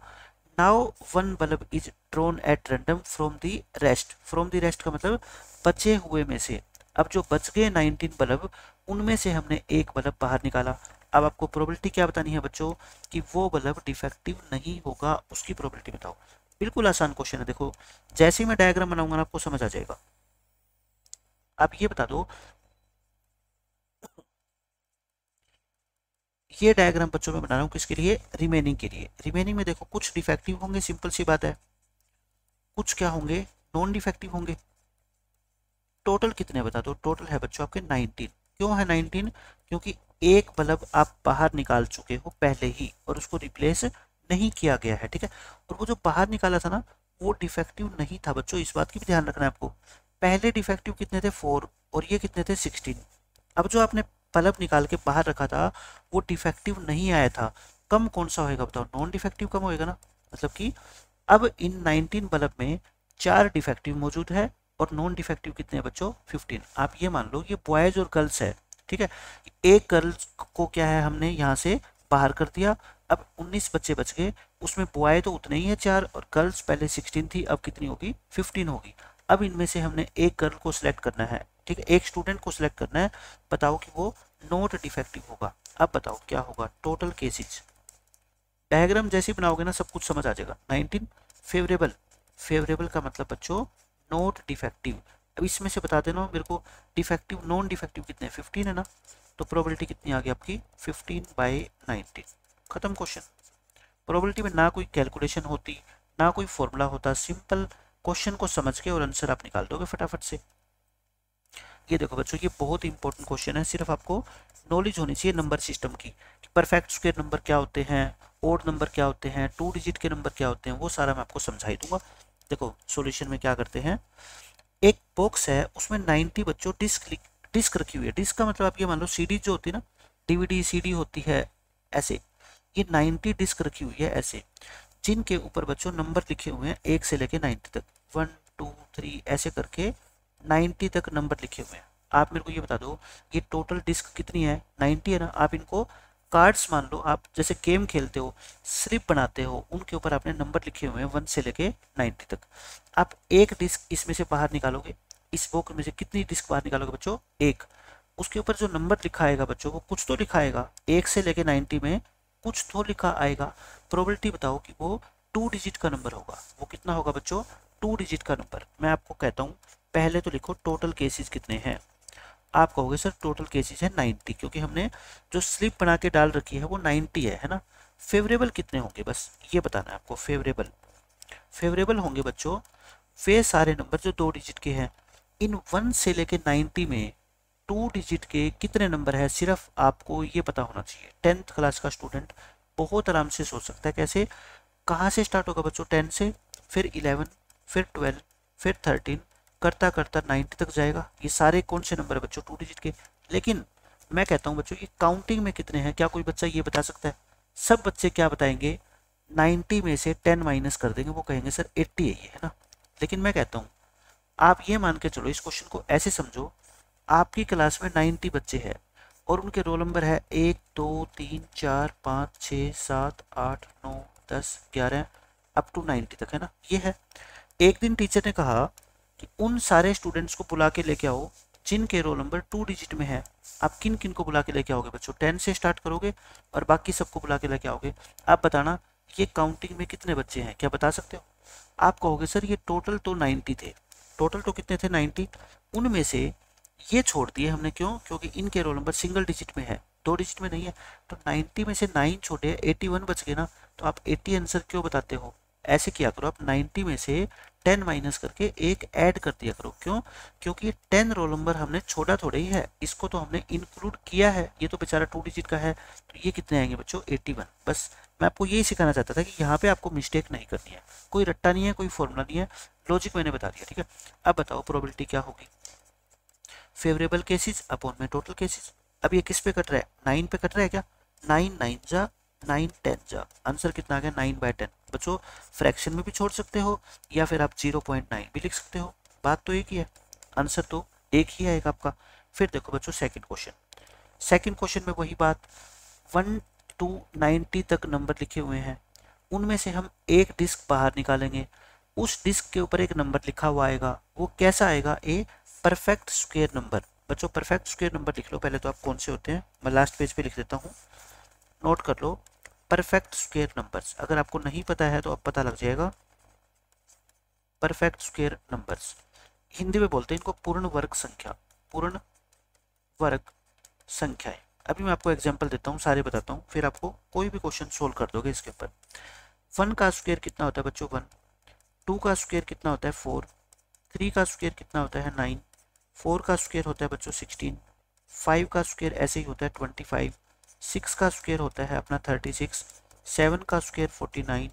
Now one bulb is drawn at random from the rest. From the rest का मतलब बचे हुए में से। अब जो बच गए 19 बल्ब, उनमें से हमने एक बल्ब बाहर निकाला। अब आपको प्रोबेबिलिटी क्या बतानी है बच्चों कि वो बल्ब डिफेक्टिव नहीं होगा, उसकी प्रोबेबिलिटी बताओ। बिल्कुल आसान क्वेश्चन है, देखो जैसे ही मैं डायग्राम बनाऊंगा ना आपको समझ आ जाएगा। आप ये बता दो, ये डायग्राम बच्चों में बना रहा हूँ किसके लिए, रिमेनिंग के लिए। रिमेनिंग में देखो कुछ डिफेक्टिव होंगे, सिंपल सी बात है, कुछ क्या होंगे, नॉन डिफेक्टिव होंगे। टोटल कितने बता दो, टोटल है बच्चों आपके 19। क्यों है 19, क्योंकि एक बल्ब आप बाहर निकाल चुके हो पहले ही और उसको रिप्लेस नहीं किया गया है, ठीक है। और वो जो बाहर निकाला था ना वो डिफेक्टिव नहीं था बच्चों, इस बात की भी ध्यान रखना है आपको। पहले डिफेक्टिव कितने थे, 4, और ये कितने थे, 16। अब जो आपने बल्ब निकाल के बाहर रखा था वो डिफेक्टिव नहीं आया था। कम कौन सा होएगा बताओ, नॉन डिफेक्टिव कम होएगा ना। मतलब कि अब इन 19 बल्ब में 4 डिफेक्टिव मौजूद है और नॉन डिफेक्टिव कितने हैं बच्चों, 15। आप ये मान लो ये बॉयज और गर्ल्स है, ठीक है। एक गर्ल्स को क्या है हमने यहाँ से बाहर कर दिया, अब 19 बच्चे बच गए, उसमें बॉय तो उतने ही है 4 और गर्ल्स पहले 16 थी, अब कितनी होगी, 15 होगी। अब इनमें से हमने एक गर्ल को सिलेक्ट करना है, ठीक है, एक स्टूडेंट को सिलेक्ट करना है। बताओ कि वो नॉट डिफेक्टिव होगा। अब बताओ क्या होगा, टोटल केसेज। डायग्राम जैसे ही बनाओगे ना सब कुछ समझ आ जाएगा। 19 फेवरेबल, फेवरेबल का मतलब बच्चों नॉट डिफेक्टिव। अब इसमें से बता देना मेरे को डिफेक्टिव नॉन डिफेक्टिव कितने, 15 है ना। तो प्रोबेबिलिटी कितनी आ गई आपकी, 15/19। खत्म क्वेश्चन। प्रोबेबिलिटी में ना कोई कैलकुलेशन होती ना कोई फॉर्मूला होता, सिंपल क्वेश्चन को समझ के और आंसर आप निकाल दोगे फटाफट से। ये देखो बच्चों, ये बहुत इंपॉर्टेंट क्वेश्चन है, सिर्फ आपको नॉलेज होनी चाहिए नंबर सिस्टम की। परफेक्ट स्क्वायर नंबर क्या होते हैं, ओड नंबर क्या होते हैं, 2 डिजिट के नंबर क्या होते हैं, वो सारा मैं आपको समझा ही दूंगा। देखो सॉल्यूशन में क्या करते हैं, एक बॉक्स है उसमें 90 बच्चों डिस्क रखी हुई है। डिस्क का मतलब आप ये मान लो सीडी जो होती है ना, डीवीडी सीडी होती है ऐसे, ये 90 डिस्क रखी हुई है ऐसे, जिनके ऊपर बच्चों नंबर लिखे हुए हैं 1 से लेके 90 तक, 1 2 3 ऐसे करके 90 तक नंबर लिखे हुए हैं। आप मेरे को ये बता दो, ये टोटल डिस्क कितनी है, 90 है ना। आप इनको कार्ड्स मान लो, आप जैसे गेम खेलते हो, स्लिप बनाते हो, उनके ऊपर आपने नंबर लिखे हुए हैं 1 से लेके 90 तक। आप एक डिस्क इसमें से बाहर निकालोगे, इस बॉक्स में से कितनी डिस्क बाहर निकालोगे बच्चों, एक। उसके ऊपर जो नंबर लिखा आएगा बच्चों, वो कुछ तो लिखा आएगा, 1 से लेके 90 में कुछ तो लिखा आएगा। प्रोबेबिलिटी बताओ कि वो 2 डिजिट का नंबर होगा। वो कितना होगा बच्चों, 2 डिजिट का नंबर। मैं आपको कहता हूँ, पहले तो लिखो टोटल केसेस कितने हैं। आप कहोगे सर टोटल केसेस है 90, क्योंकि हमने जो स्लिप बना के डाल रखी है वो 90 है ना। फेवरेबल कितने होंगे, बस ये बताना है आपको। फेवरेबल होंगे बच्चों वे सारे नंबर जो 2 डिजिट के हैं। इन 1 से लेके 90 में 2 डिजिट के कितने नंबर है, सिर्फ आपको ये पता होना चाहिए। 10th क्लास का स्टूडेंट बहुत आराम से सोच सकता है। कैसे, कहाँ से स्टार्ट होगा बच्चों, 10 से, फिर 11, फिर 12, फिर 13, करता करता 90 तक जाएगा। ये सारे कौन से नंबर है बच्चों, 2 डिजिट के। लेकिन मैं कहता हूँ बच्चों, ये काउंटिंग में कितने हैं, क्या कोई बच्चा ये बता सकता है। सब बच्चे क्या बताएंगे, 90 में से 10 माइनस कर देंगे, वो कहेंगे सर 80 है ना। लेकिन मैं कहता हूँ, आप ये मान के चलो, इस क्वेश्चन को ऐसे समझो, आपकी क्लास में 90 बच्चे हैं और उनके रोल नंबर है 1 2 3 4 5 6 7 8 9 10 11 अप टू 90 तक है ना, ये है। एक दिन टीचर ने कहा कि उन सारे स्टूडेंट्स को बुला के लेके आओ जिनके रोल नंबर 2 डिजिट में है। आप किन किन को बुला के लेके आओगे बच्चों, 10 से स्टार्ट करोगे और बाकी सबको बुला के लेके आओगे। आप बताना ये काउंटिंग में कितने बच्चे हैं, क्या बता सकते हो। आप कहोगे सर ये टोटल तो 90 थे। टोटल तो कितने थे, 90। उनमें से ये छोड़ दिए हमने, क्यों, क्योंकि इनके रोल नंबर सिंगल डिजिट में है, 2 डिजिट में नहीं है। तो 90 में से 9 छोटे, 81 बच गए ना। तो आप 80 आंसर क्यों बताते हो, ऐसे किया करो, आप 90 में से 10 माइनस करके एक ऐड कर दिया करो। क्यों, क्योंकि ये 10 रोल नंबर हमने छोड़ा थोड़े ही है, इसको तो हमने इंक्लूड किया है। ये तो बेचारा 2 डिजिट का है, तो ये कितने आएंगे बच्चों, 81। बस मैं आपको यही सिखाना चाहता था कि यहाँ पे आपको मिस्टेक नहीं करनी है। कोई रट्टा नहीं है, कोई फॉर्मूला नहीं है, लॉजिक मैंने बता दिया, ठीक है। अब बताओ प्रोबेबिलिटी क्या होगी, फेवरेबल केसेस अपॉन में टोटल केसेस। अब ये किस पे कट रहा है, 9 पे कट रहा है क्या, 9 9 जा 9 10 जा, आंसर कितना आ गया 9/10। बच्चों फ्रैक्शन में भी छोड़ सकते हो या फिर आप 0.9 भी लिख सकते हो, बात तो एक ही है, आंसर तो एक ही आएगा आपका। फिर देखो बच्चों सेकंड क्वेश्चन में वही बात, 1 to 90 तक नंबर लिखे हुए हैं, उनमें से हम एक डिस्क बाहर निकालेंगे, उस डिस्क के ऊपर एक नंबर लिखा हुआ आएगा। वो कैसा आएगा, ए परफेक्ट स्क्वायर नंबर। बच्चों परफेक्ट स्क्वायर नंबर लिख लो पहले तो, आप कौन से होते हैं, मैं लास्ट पेज पे लिख देता हूँ, नोट कर लो। परफेक्ट स्क्वायर नंबर्स, अगर आपको नहीं पता है तो अब पता लग जाएगा। परफेक्ट स्क्वायर नंबर्स हिंदी में बोलते हैं इनको पूर्ण वर्ग संख्याएं। अभी मैं आपको एग्जांपल देता हूँ, सारे बताता हूँ, फिर आपको कोई भी क्वेश्चन सोल्व कर दोगे इसके ऊपर। 1 का स्क्वायर कितना होता है बच्चों, 1। 2 का स्क्वायर कितना होता है, 4। 3 का स्क्वायर कितना होता है, 9। 4 का स्क्वायर होता है बच्चों 16। 5 का स्क्वायर ऐसे ही होता है 25। 6 का स्क्वायर होता है अपना 36। 7 का स्क्वायर 49।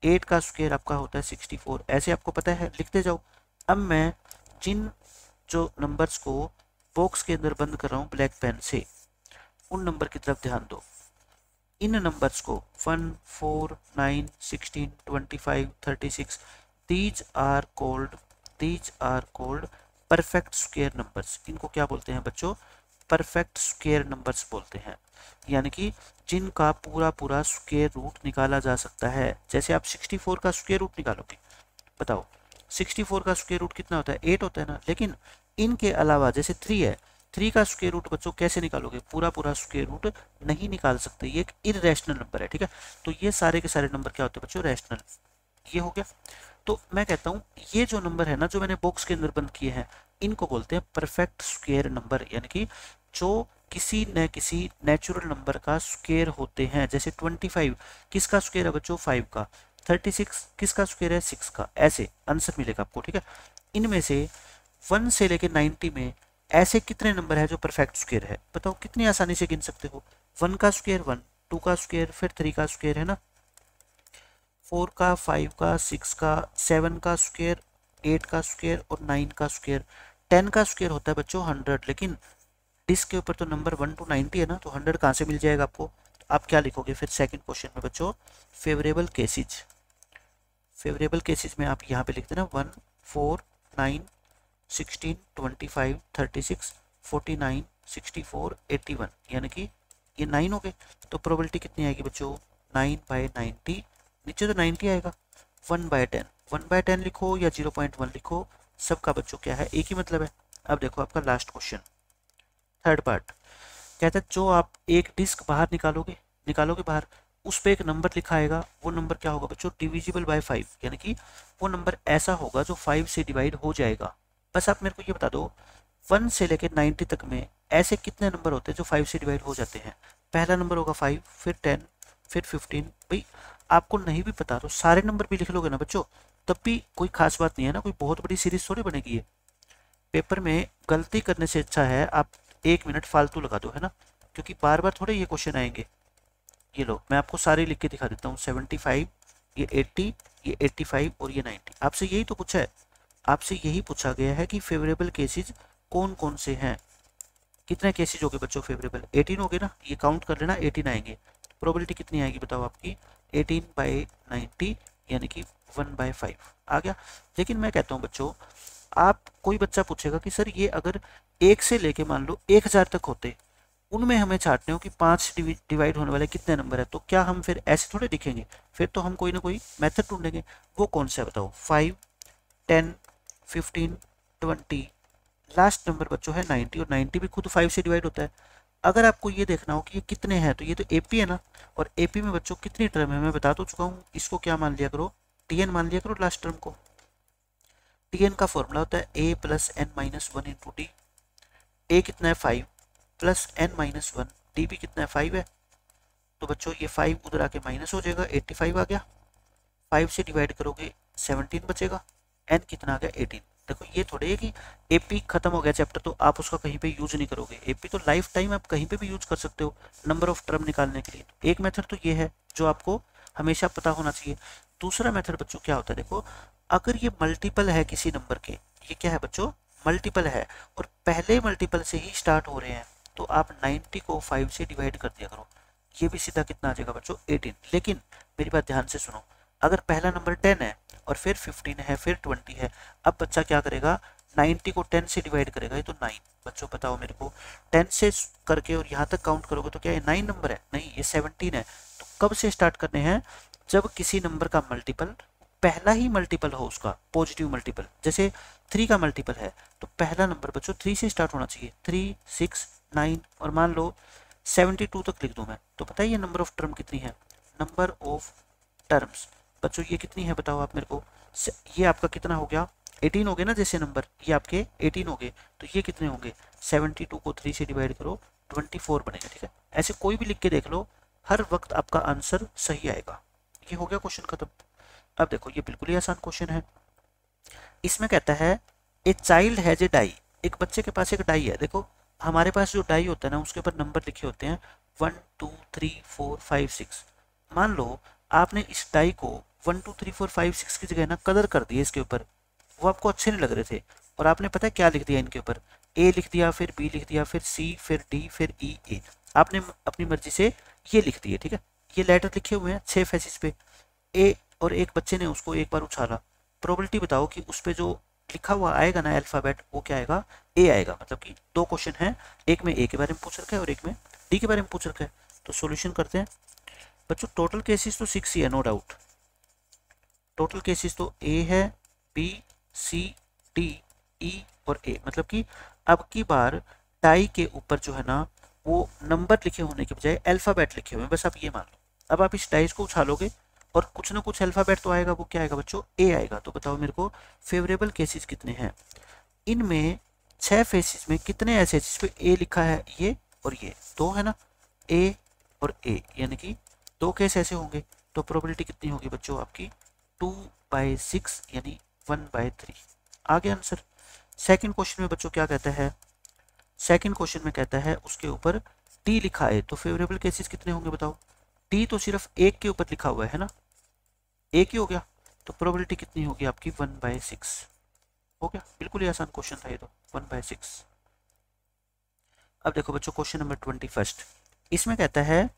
8 का स्क्वायर आपका होता है 64। ऐसे आपको पता है, लिखते जाओ। अब मैं जिन जो नंबर्स को बॉक्स के अंदर बंद कर रहा हूँ ब्लैक पेन से, उन नंबर की तरफ ध्यान दो। इन नंबर्स को 1 4 9 16 25 36 these are called perfect square numbers. इनको क्या बोलते हैं बच्चों, परफेक्ट स्क्वायर नंबर्स बोलते हैं, यानी कि जिनका पूरा पूरा स्क्वायर रूट निकाला जा सकता है। जैसे आप 64 का स्क्वायर रूट निकालोगे, बताओ 64 का स्क्वायर रूट कितना होता है, 8 होता है ना। लेकिन इनके अलावा जैसे 3 है, 3 का स्क्वायर रूट बच्चों कैसे निकालोगे, पूरा पूरा स्क्वायर रूट नहीं निकाल सकते, ये एक इररेशनल नंबर है, ठीक है। तो ये सारे के सारे नंबर क्या होते हैं बच्चों, रैशनल। ये हो गया। तो मैं कहता हूँ ये जो नंबर है ना, जो मैंने बॉक्स के अंदर बंद किए हैं, इनको बोलते हैं परफेक्ट स्क्वायर नंबर, यानी कि जो किसी न किसी नेचुरल नंबर का स्क्वायर होते हैं। जैसे 25 किसका स्क्वायर है बच्चों, 5 का। 36 किसका स्क्वायर है, 6 का। ऐसे आंसर मिलेगा आपको, ठीक है। इनमें से 1 से लेके 90 में ऐसे कितने नंबर है जो परफेक्ट स्क्वायर है? बताओ कितनी आसानी से गिन सकते हो। 1 का स्क्वायर 1, 2 का स्क्वायर, फिर 3 का स्क्वायर, है ना, 4 का, 5 का, 6 का, 7 का स्क्वायर, 8 का स्क्वायर और 9 का स्क्वायर। 10 का स्क्वायर होता है बच्चों 100, लेकिन डिस्क के ऊपर तो नंबर 1 to 90 है ना, तो 100 कहाँ से मिल जाएगा आपको? तो आप क्या लिखोगे फिर सेकंड क्वेश्चन में बच्चों? Favourable cases. फेवरेबल केसेज में आप यहाँ पे लिखते ना 1, 4, 9, 16, 25, 36, 49, 64, 81, यानी कि ये 9 हो गए। तो प्रोबेबिलिटी कितनी आएगी बच्चों? 9/90, नीचे तो 90 आएगा। 1/10, 1/10 लिखो या 0.1 लिखो, सबका बच्चों क्या है, एक ही मतलब है। अब देखो आपका लास्ट क्वेश्चन, थर्ड पार्ट, कहता है जो आप एक डिस्क बाहर निकालोगे बाहर, उस पे एक नंबर लिखा आएगा, वो नंबर क्या होगा बच्चों? डिविजिबल बाय 5, यानी कि वो नंबर ऐसा होगा जो 5 से डिवाइड हो जाएगा। बस आप मेरे को ये बता दो 1 से लेकर 90 तक में ऐसे कितने नंबर होते हैं जो 5 से डिवाइड हो जाते हैं? पहला नंबर होगा 5, फिर 10, फिर 15। भाई आपको नहीं भी पता तो सारे नंबर भी लिख लोगे ना बच्चों, तब भी कोई खास बात नहीं है ना, कोई बहुत बड़ी सीरीज थोड़ी बनेगी। ये पेपर में गलती करने से अच्छा है आप 1 मिनट फालतू लगा दो, है ना, क्योंकि बार बार थोड़े ये क्वेश्चन आएंगे। ये लो मैं आपको सारे लिख के दिखा देता हूँ। 75, ये 80, ये 85 और ये 90। आपसे यही तो पूछा है, आपसे यही पूछा गया है कि फेवरेबल केसेज कौन कौन से हैं। कितने केसेज हो गए बच्चों फेवरेबल? 18 हो गए ना, ये काउंट कर लेना, 18 आएंगे। प्रोबेबिलिटी कितनी आएगी बताओ आपकी? 18/90, यानी कि 1/5 आ गया। लेकिन मैं कहता हूँ बच्चों, आप कोई बच्चा पूछेगा कि सर ये अगर 1 से लेके मान लो 1000 तक होते, उनमें हमें छांटने हो कि 5 डिवाइड होने वाले कितने नंबर है, तो क्या हम फिर ऐसे थोड़े दिखेंगे? फिर तो हम कोई ना कोई मेथड ढूंढेंगे। वो कौन सा है बताओ? 5, 10, 15, 20, लास्ट नंबर बच्चों है 90, और 90 भी खुद 5 से डिवाइड होता है। अगर आपको ये देखना हो कि ये कितने हैं, तो ये तो एपी है ना, और एपी में बच्चों कितनी टर्म है मैं बता तो चुका हूँ। इसको क्या मान लिया करो? टीएन मान लिया करो लास्ट टर्म को। टीएन का फॉर्मूला होता है a plus n minus 1 into d. A कितना है? 5 प्लस एन माइनस 1, डी भी कितना है? 5 है। तो बच्चों ये 5 उधर आके माइनस हो जाएगा, 85 आ गया। 5 से डिवाइड करोगे 17 बचेगा, एन कितना आ गया? 18। देखो ये थोड़े है कि एपी खत्म हो गया चैप्टर तो आप उसका कहीं पे यूज नहीं करोगे। एपी तो लाइफ टाइम आप कहीं पे भी यूज कर सकते हो नंबर ऑफ टर्म निकालने के लिए। एक मेथड तो ये है जो आपको हमेशा पता होना चाहिए। दूसरा मेथड बच्चों क्या होता है, देखो अगर ये मल्टीपल है किसी नंबर के, ये क्या है बच्चों? मल्टीपल है, और पहले मल्टीपल से ही स्टार्ट हो रहे हैं, तो आप 90 को 5 से डिवाइड कर दिया करो। ये भी सीधा कितना आ जाएगा बच्चों? 18। लेकिन मेरी बात ध्यान से सुनो, अगर पहला नंबर 10 है और फिर 15 है फिर 20 है, अब बच्चा क्या करेगा? 90 को 10 से डिवाइड करेगा, ये तो 9। बच्चों बताओ मेरे को, 10 से करके और यहाँ तक काउंट करोगे तो क्या ये 9 नंबर है? नहीं, ये 17 है। तो कब से स्टार्ट करने हैं? जब किसी नंबर का मल्टीपल, पहला ही मल्टीपल हो उसका पॉजिटिव मल्टीपल। जैसे 3 का मल्टीपल है तो पहला नंबर बच्चों 3 से स्टार्ट होना चाहिए। 3, 6, 9 और मान लो 72 तक लिख दूं मैं, तो पता है ये नंबर ऑफ टर्म कितनी है? नंबर ऑफ टर्म्स बच्चों ये कितनी है बताओ आप मेरे को? ये आपका कितना हो गया? 18 हो गए ना, जैसे नंबर ये आपके 18 हो गए, तो ये कितने होंगे? 72 को 3 से डिवाइड करो, 24 बनेगा। ठीक है, ऐसे कोई भी लिख के देख लो, हर वक्त आपका आंसर सही आएगा। ये हो गया क्वेश्चन खत्म। अब देखो ये बिल्कुल ही आसान क्वेश्चन है। इसमें कहता है a child has a die, एक बच्चे के पास एक डाई है। देखो हमारे पास जो डाई होता है ना उसके ऊपर नंबर लिखे होते हैं 1, 2, 3, 4, 5, 6। मान लो आपने इस डाई को 1, 2, 3, 4, 5, 6 की जगह ना कलर कर दिए इसके ऊपर, वो आपको अच्छे नहीं लग रहे थे, और आपने पता है क्या लिख दिया इनके ऊपर? ए लिख दिया, फिर बी लिख दिया, फिर सी, फिर डी, फिर ई, ए। आपने अपनी मर्जी से ये लिख दिए। ठीक है, ये लेटर लिखे हुए हैं 6 फेसिस पे ए, और एक बच्चे ने उसको एक बार उछाला। प्रोबेबिलिटी बताओ कि उस पर जो लिखा हुआ आएगा ना अल्फाबेट, वो क्या आएगा? ए आएगा। मतलब कि 2 क्वेश्चन हैं, एक में ए के बारे में पूछ रखा है और एक में डी के बारे में पूछ रखा है। तो सॉल्यूशन करते हैं बच्चों। टोटल केसेस तो 6 ही है, नो डाउट। टोटल केसेस तो ए है, बी, सी, डी, ई और ए। मतलब कि अब की बार डाई के ऊपर जो है ना वो नंबर लिखे होने के बजाय अल्फाबेट लिखे हुए हैं, बस आप ये मान लो। अब आप इस डाइस को उछालोगे और कुछ ना कुछ अल्फाबेट तो आएगा, वो क्या आएगा बच्चों? ए आएगा। तो बताओ मेरे को फेवरेबल केसेस कितने हैं? इनमें 6 फेसेस में कितने ऐसे जिस पे ए लिखा है? ये और ये 2 है ना, ए और ए, यानी कि 2 केस ऐसे होंगे। तो प्रोबेबिलिटी कितनी होगी बच्चों आपकी? 2/6 यानी 1/3 आ गया आंसर। सेकंड क्वेश्चन में बच्चों क्या कहता है? सेकंड क्वेश्चन में कहता है उसके ऊपर टी लिखा है, तो फेवरेबल केसेस कितने होंगे बताओ। टी तो सिर्फ एक के ऊपर लिखा हुआ है ना, एक ही हो गया, तो प्रोबेबिलिटी कितनी होगी आपकी 1/6 हो गया। बिल्कुल ही आसान क्वेश्चन था ये तो, 1/6। अब देखो बच्चों क्वेश्चन नंबर 21, इसमें कहता है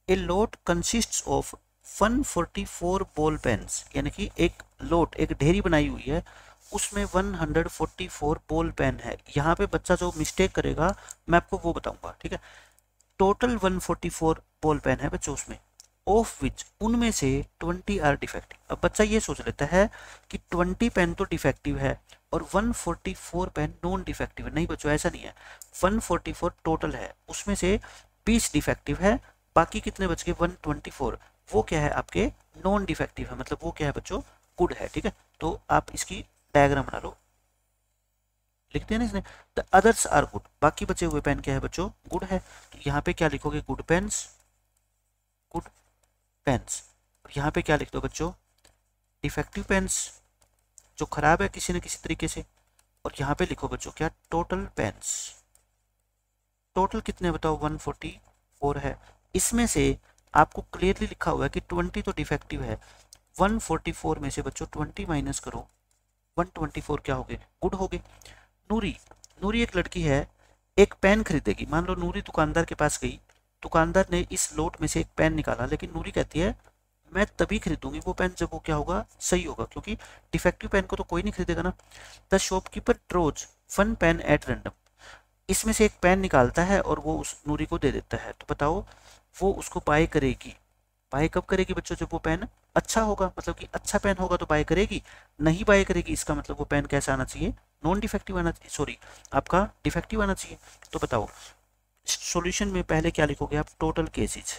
ए लोट कंसिस्ट्स ऑफ 144 बॉल पेन्स, यानी कि एक लोट, एक ढेरी बनाई हुई है, उसमें 144 बॉल पेन है। यहाँ पे बच्चा जो मिस्टेक करेगा मैं आपको वो बताऊंगा, ठीक है। टोटल 144 बॉल पेन है बच्चों उसमें, ऑफ विच उनमें से 20 आर डिफेक्टिव। अब बच्चा ये सोच लेता है कि 20 पेन तो डिफेक्टिव है और 144 पेन नॉन डिफेक्टिव है। नहीं बच्चों ऐसा नहीं है, 144 टोटल है, उसमें से 20 डिफेक्टिव है, बाकी कितने बच गए 124, वो क्या है आपके नॉन डिफेक्टिव है, मतलब वो क्या है बच्चों गुड है, ठीक है। तो आप इसकी डायग्राम बना लो, लिखते हैं ना इसने, द अदर्स आर गुड, बाकी बचे हुए पेन क्या है बच्चों गुड है। तो यहाँ पे क्या लिखोगे गुड पेन्स, गुड पेन्स। और यहाँ पे क्या लिख दो बच्चों डिफेक्टिव पेन्स, जो खराब है किसी न किसी तरीके से। और यहाँ पे लिखो बच्चों क्या टोटल पेन्स, टोटल कितने बताओ 144 है, इसमें से आपको क्लियरली लिखा हुआ है कि 20 तो डिफेक्टिव है, 144 में से बच्चों 20 माइनस करो, 124 क्या हो गए गुड हो गए। नूरी, नूरी एक लड़की है, एक पेन खरीदेगी, मान लो नूरी दुकानदार के पास गई, दुकानदार ने इस लोट में से एक पेन निकाला, लेकिन नूरी कहती है मैं तभी खरीदूंगी वो पेन जब वो क्या होगा सही होगा, क्योंकि डिफेक्टिव पेन को तो कोई नहीं खरीदेगा ना। The shopkeeper draws 1 pen at random, इसमें से एक पेन निकालता है और वो उस नूरी को दे देता है, तो बताओ वो उसको बाय करेगी, बाय कब करेगी बच्चों जब वो पेन अच्छा होगा, मतलब कि अच्छा पेन होगा तो बाय करेगी, नहीं बाय करेगी इसका मतलब वो पेन कैसा आना चाहिए नॉन डिफेक्टिव आना चाहिए, सॉरी आपका डिफेक्टिव आना चाहिए। तो बताओ सॉल्यूशन में पहले क्या लिखोगे आप टोटल केसेज,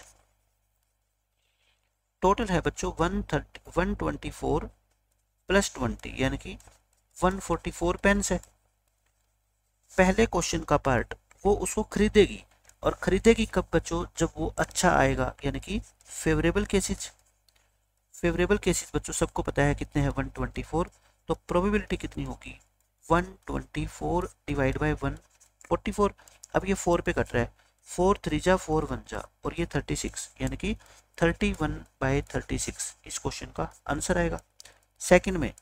टोटल है बच्चों 124 प्लस 20 यानी कि 144 पेन्स है। पहले क्वेश्चन का पार्ट वो उसको खरीदेगी, और खरीदेगी कब बच्चों जब वो अच्छा आएगा, यानी कि फेवरेबल केसेज। फेवरेबल केसेस बच्चों सबको पता है कितने हैं 124, तो प्रोबेबिलिटी कितनी होगी 124 डिवाइड बाय 144। अब ये 4 पे कट रहा है, 4 3 जा 4 1 जा, और ये 36 यानी कि 31/36 इस क्वेश्चन का आंसर आएगा। सेकंड में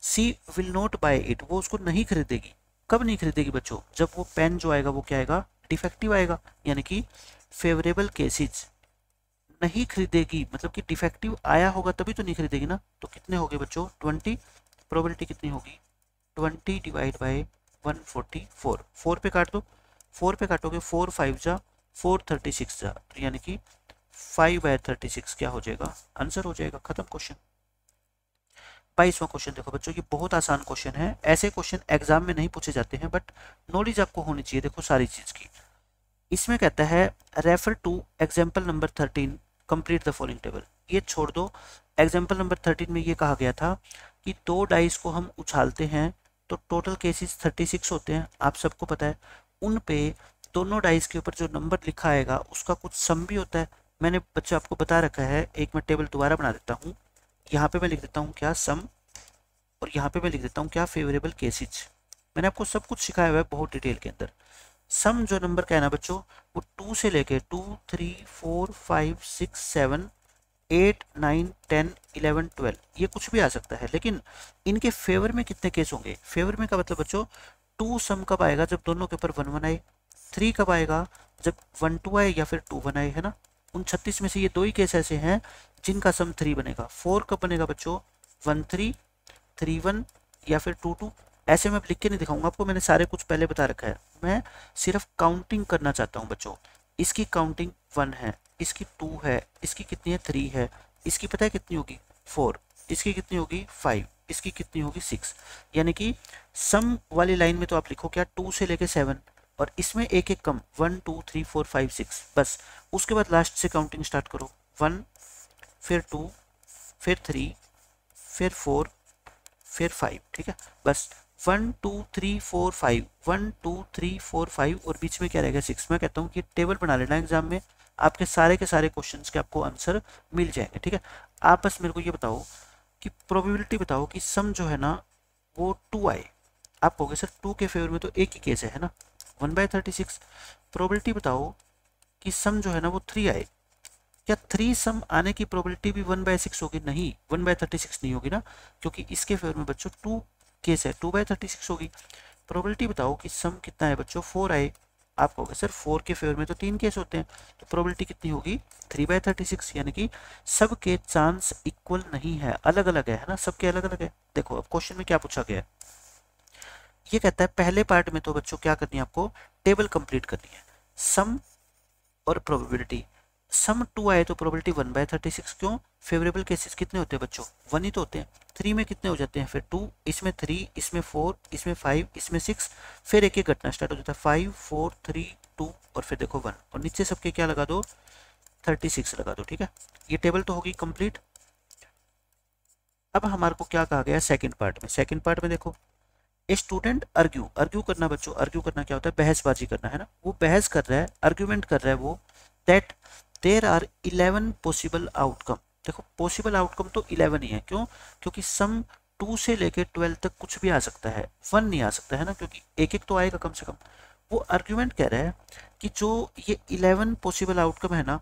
सी विल नॉट बाय इट, वो उसको नहीं खरीदेगी, कब नहीं खरीदेगी बच्चों जब वो पेन जो आएगा वो क्या आएगा डिफेक्टिव आएगा, यानी कि फेवरेबल केसेज नहीं खरीदेगी, मतलब कि डिफेक्टिव आया होगा तभी तो नहीं खरीदेगी ना। तो कितने हो गए बच्चों 20, प्रोबेबिलिटी कितनी होगी 20 डिवाइड बाय 144, 4 पे काट दो, 4 पे काटोगे 4 5 जा 4 36 जा, तो यानी कि 5/36 क्या हो जाएगा आंसर हो जाएगा, खत्म क्वेश्चन। 22वां क्वेश्चन देखो बच्चों, ये बहुत आसान क्वेश्चन है, ऐसे क्वेश्चन एग्जाम में नहीं पूछे जाते हैं बट नॉलेज आपको होनी चाहिए देखो सारी चीज की। इसमें कहता है refer to example number 13 complete the following table, ये छोड़ दो। एग्जाम्पल नंबर 13 में ये कहा गया था कि 2 डाइस को हम उछालते हैं तो टोटल केसेस 36 होते हैं, आप सबको पता है। उन पे दोनों डाइस के ऊपर जो नंबर लिखा आएगा उसका कुछ सम भी होता है, मैंने बच्चे आपको बता रखा है। एक मैं टेबल दोबारा बना देता हूँ, यहाँ पे मैं लिख देता हूँ क्या सम, और यहाँ पे मैं लिख देता हूँ क्या फेवरेबल केसेज। मैंने आपको सब कुछ सिखाया हुआ है बहुत डिटेल के अंदर। सम जो नंबर का है ना बच्चों वो 2 से लेके 2 3 4 5 6 7 8 9 10 11 12 ये कुछ भी आ सकता है, लेकिन इनके फेवर में कितने केस होंगे, फेवर में का मतलब बच्चों 2 सम कब आएगा जब दोनों के ऊपर 1 1 आए, 3 कब आएगा जब 1 2 आए या फिर 2 1 आए, है ना। उन 36 में से ये 2 ही केस ऐसे हैं जिनका सम 3 बनेगा। 4 कब बनेगा बच्चों 1 3 3 1 या फिर 2 2, ऐसे मैं लिख के नहीं दिखाऊंगा आपको, मैंने सारे कुछ पहले बता रखा है। मैं सिर्फ काउंटिंग करना चाहता हूँ बच्चों, इसकी काउंटिंग 1 है, इसकी 2 है, इसकी कितनी है 3 है, इसकी पता है कितनी होगी 4, इसकी कितनी होगी 5, इसकी कितनी होगी 6। यानी कि सम वाली लाइन में तो आप लिखो क्या 2 से लेके 7, और इसमें एक एक कम 1 2 3 4 5 6 बस। उसके बाद लास्ट से काउंटिंग स्टार्ट करो 1 फिर 2 फिर 3 फिर 4 फिर 5, ठीक है बस 1 2 3 4 5 1 2 3 4 5 और बीच में क्या रहेगा 6। मैं कहता हूँ कि टेबल बना लेना एग्जाम में, आपके सारे के सारे क्वेश्चंस के आपको आंसर मिल जाएंगे, ठीक है। आप बस मेरे को ये बताओ कि प्रोबेबिलिटी बताओ कि सम जो है ना वो 2 आए। आप कहोगे सर 2 के फेवर में तो एक ही केस है ना, 1/36। प्रोबेबिलिटी बताओ कि सम जो है ना वो 3 आए, क्या 3 सम आने की प्रोबेबिलिटी भी 1/6 होगी? नहीं, 1/36 नहीं होगी ना, क्योंकि इसके फेवर में बच्चों 2 केस है, 2/36 होगी। प्रोबेबिलिटी बताओ कि सम कितना है बच्चों? 4 आए। आप कहोगे सर 4 के फेवर में तो 3 केस होते हैं, तो प्रोबेबिलिटी कितनी होगी? 3/36, यानी कि सबके चांस इक्वल नहीं है, अलग अलग है ना, सबके अलग अलग है। देखो अब क्वेश्चन में क्या पूछा गया है, ये कहता है पहले पार्ट में तो बच्चों क्या करनी है आपको? टेबल कंप्लीट करनी है, सम और प्रोबेबिलिटी। सम 2 आए तो प्रोबेबिलिटी 1/36, क्यों? फेवरेबल केसेस कितने होते हैं बच्चों? 1 ही तो होते हैं। 3 में कितने हो जाते हैं फिर? 2, इसमें 3, इसमें 4, इसमें 5, इसमें 6, फिर एक एक घटना स्टार्ट हो जाता है, 5, 4, 3, 2 और फिर देखो 1, और नीचे सबके क्या लगा दो? 36 लगा दो। ठीक है, ये टेबल तो होगी कंप्लीट। अब हमारे को क्या कहा गया सेकंड पार्ट में? सेकंड पार्ट में देखो, ए स्टूडेंट अर्ग्यू, अर्ग्यू करना बच्चों, अर्ग्यू करना क्या होता है? बहसबाजी करना है ना, वो बहस कर रहा है, आर्ग्यूमेंट कर रहा है वो, that there are 11 possible outcome. देखो पॉसिबल आउटकम तो 11 ही है, क्यों? क्योंकि सम 2 से लेके 12 तक कुछ भी आ सकता है, 1 नहीं आ सकता है ना, क्योंकि एक एक तो आएगा कम से कम। वो आर्ग्यूमेंट कह रहा है कि जो ये 11 पॉसिबल आउटकम है ना,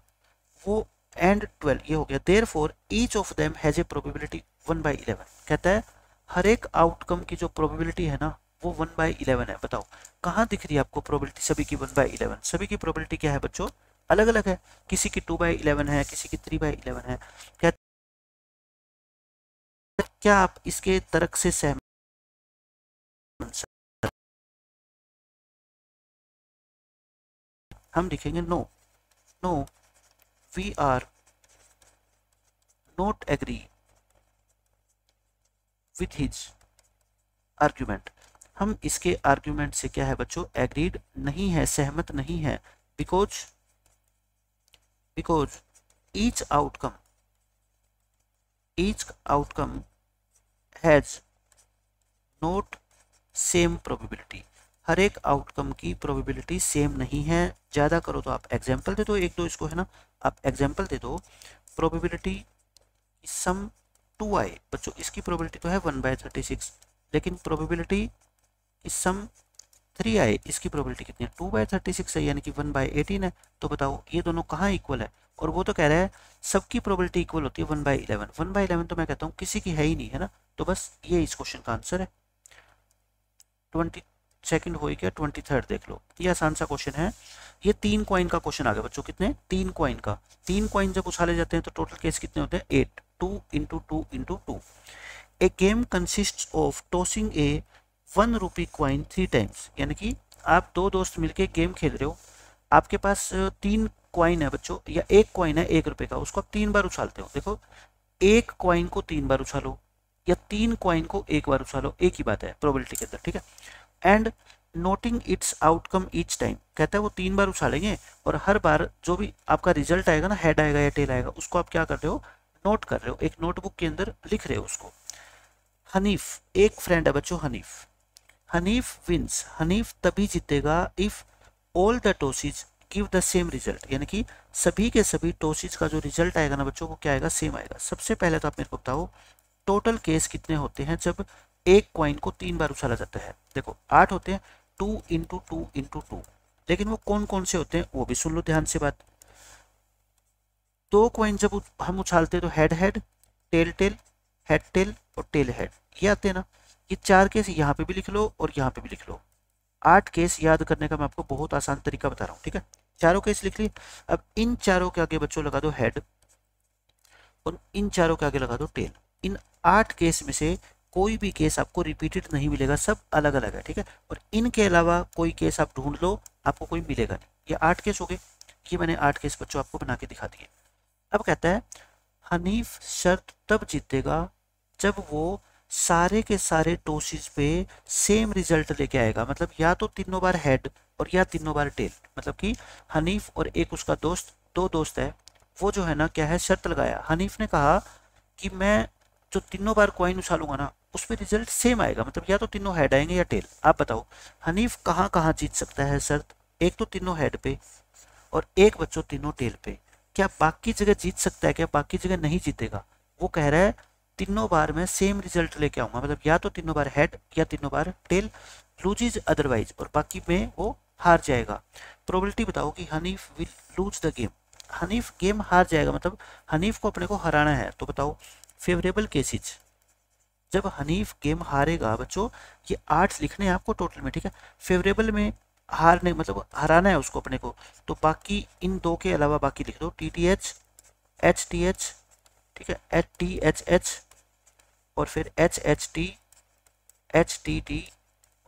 वो एंड 12 ये हो गया, therefore each of them has a probability 1/11। कहता है हर एक आउटकम की जो प्रोबेबिलिटी है ना वो 1/11 है। बताओ कहाँ दिख रही है आपको प्रोबेबिलिटी सभी की 1/11? सभी की प्रोबेबिलिटी क्या है बच्चों? अलग अलग है, किसी की 2/11 है, किसी की 3/11 है। क्या आप इसके तर्क से सहमत? हम लिखेंगे no, no we are not agree with his argument. हम इसके आर्ग्यूमेंट से क्या है बच्चों? एग्रीड नहीं है, सहमत नहीं है। Because each outcome has not same probability। हर एक आउटकम की प्रोबेबिलिटी सेम नहीं है। ज्यादा करो तो आप एग्जाम्पल दे दो, एक दो इसको है ना, आप एग्जाम्पल दे दो। प्रोबेबिलिटी सम 2 आए बच्चों, इसकी प्रोबेबिलिटी तो है 1/36, लेकिन प्रोबेबिलिटी सम 3 आए, इसकी प्रोबेबिलिटी कितनी है? 2/36 है, यानी कि 1/18 है। तो बताओ ये दोनों कहाँ इक्वल है? और वो तो कह रहा है सबकी प्रोबेबिलिटी इक्वल होती है 1/11। 1/11 तो मैं कहता हूँ किसी की है ही नहीं, है ना। तो बस ये इस क्वेश्चन का आंसर है। 22 हो गया, 23 देख लो, ये आसान सा क्वेश्चन है। ये 3 कॉइन का क्वेश्चन आ गया बच्चों। कितने? 3 कॉइन का। 3 कॉइन जब उछाले जाते हैं तो टोटल केस कितने होते हैं? 8। 2 × 2 × 2। A game consist of tossing a 1 rupee coin 3 times. यानी कि आप 2 दोस्त मिलके गेम खेल रहे हो, आपके पास 3 कॉइन है बच्चों, या एक कॉइन है 1 रुपए का, उसको आप 3 बार उछालते हो। देखो एक कॉइन को 3 बार उछालो या 3 कॉइन को 1 बार उछालो, एक ही बात है प्रोबेबिलिटी के अंदर। ठीक है, and noting it's outcome each time. कहता है वो 3 बार उछालेंगे और हर बार जो भी आपका रिजल्ट आएगा ना, हेड आएगा या टेल आएगा, उसको आप क्या कर रहे हो? नोट कर रहे हो, एक नोटबुक के अंदर लिख रहे हो उसको। हनीफ एक फ्रेंड है बच्चों, हनीफ। हनीफ विंस, हनीफ तभी जीतेगा if all the tosses give the same result. यानी कि सभी के सभी टॉसेज का जो रिजल्ट आएगा ना बच्चों, वो क्या आएगा? सेम आएगा। सबसे पहले तो आप मेरे को बताओ टोटल केस कितने होते हैं जब एक कॉइन को 3 बार उछाला जाता है? देखो 8 होते हैं, 2 × 2 × 2। लेकिन वो कौन कौन से होते हैं वो भी सुन लो ध्यान से बात। 2 कॉइन जब हम उछालते हैं तो head head, tail tail, head tail और टेल हेड, ये आते हैं ना। ये 4 केस यहाँ पे भी लिख लो और यहाँ पे भी लिख लो। 8 केस याद करने का मैं आपको बहुत आसान तरीका बता रहा हूँ। ठीक है, चारों केस लिख ली। अब इन चारों के आगे बच्चों लगा दो हेड और इन चारों के आगे लगा दो टेल। इन 8 केस में से कोई भी केस आपको रिपीटेड नहीं मिलेगा, सब अलग अलग है। ठीक है, और इनके अलावा कोई केस आप ढूंढ लो, आपको कोई मिलेगा नहीं। ये 8 केस हो गए, ये मैंने 8 केस बच्चों आपको बना के दिखा दिए। अब कहता है हनीफ शर्त तब जीतेगा जब वो सारे के सारे टॉसेज पे सेम रिजल्ट लेके आएगा। मतलब या तो तीनों बार हेड और या तीनों बार टेल। मतलब कि हनीफ और एक उसका दोस्त, 2 दोस्त है, वो जो है ना क्या है, शर्त लगाया। हनीफ ने कहा कि मैं जो तीनों बार कॉइन उछालूंगा ना उस पर रिजल्ट सेम आएगा, मतलब या तो तीनों हेड आएंगे या टेल। आप बताओ हनीफ कहाँ कहाँ जीत सकता है शर्त? एक तो तीनों हेड पे और एक बच्चों तीनों टेल पे। क्या बाकी जगह जीत सकता है? क्या बाकी जगह नहीं जीतेगा? वो कह रहा है तीनों बार मैं सेम रिजल्ट लेके आऊंगा, मतलब या तो तीनों बार हेड या तीनों बार टेल, लूजिज अदरवाइज, और बाकी में वो हार जाएगा। प्रोबेबिलिटी बताओ कि Hanif will lose the game, Hanif game हार जाएगा, मतलब हनीफ को अपने को हराना है। तो बताओ फेवरेबल केसेज, जब हनीफ गेम हारेगा बच्चों, ये 8 लिखने हैं आपको टोटल में, ठीक है। फेवरेबल में हारने मतलब हराना है उसको अपने को, तो बाकी इन दो के अलावा बाकी लिख दो, TTH HTH, ठीक है, THH और फिर HHT HTT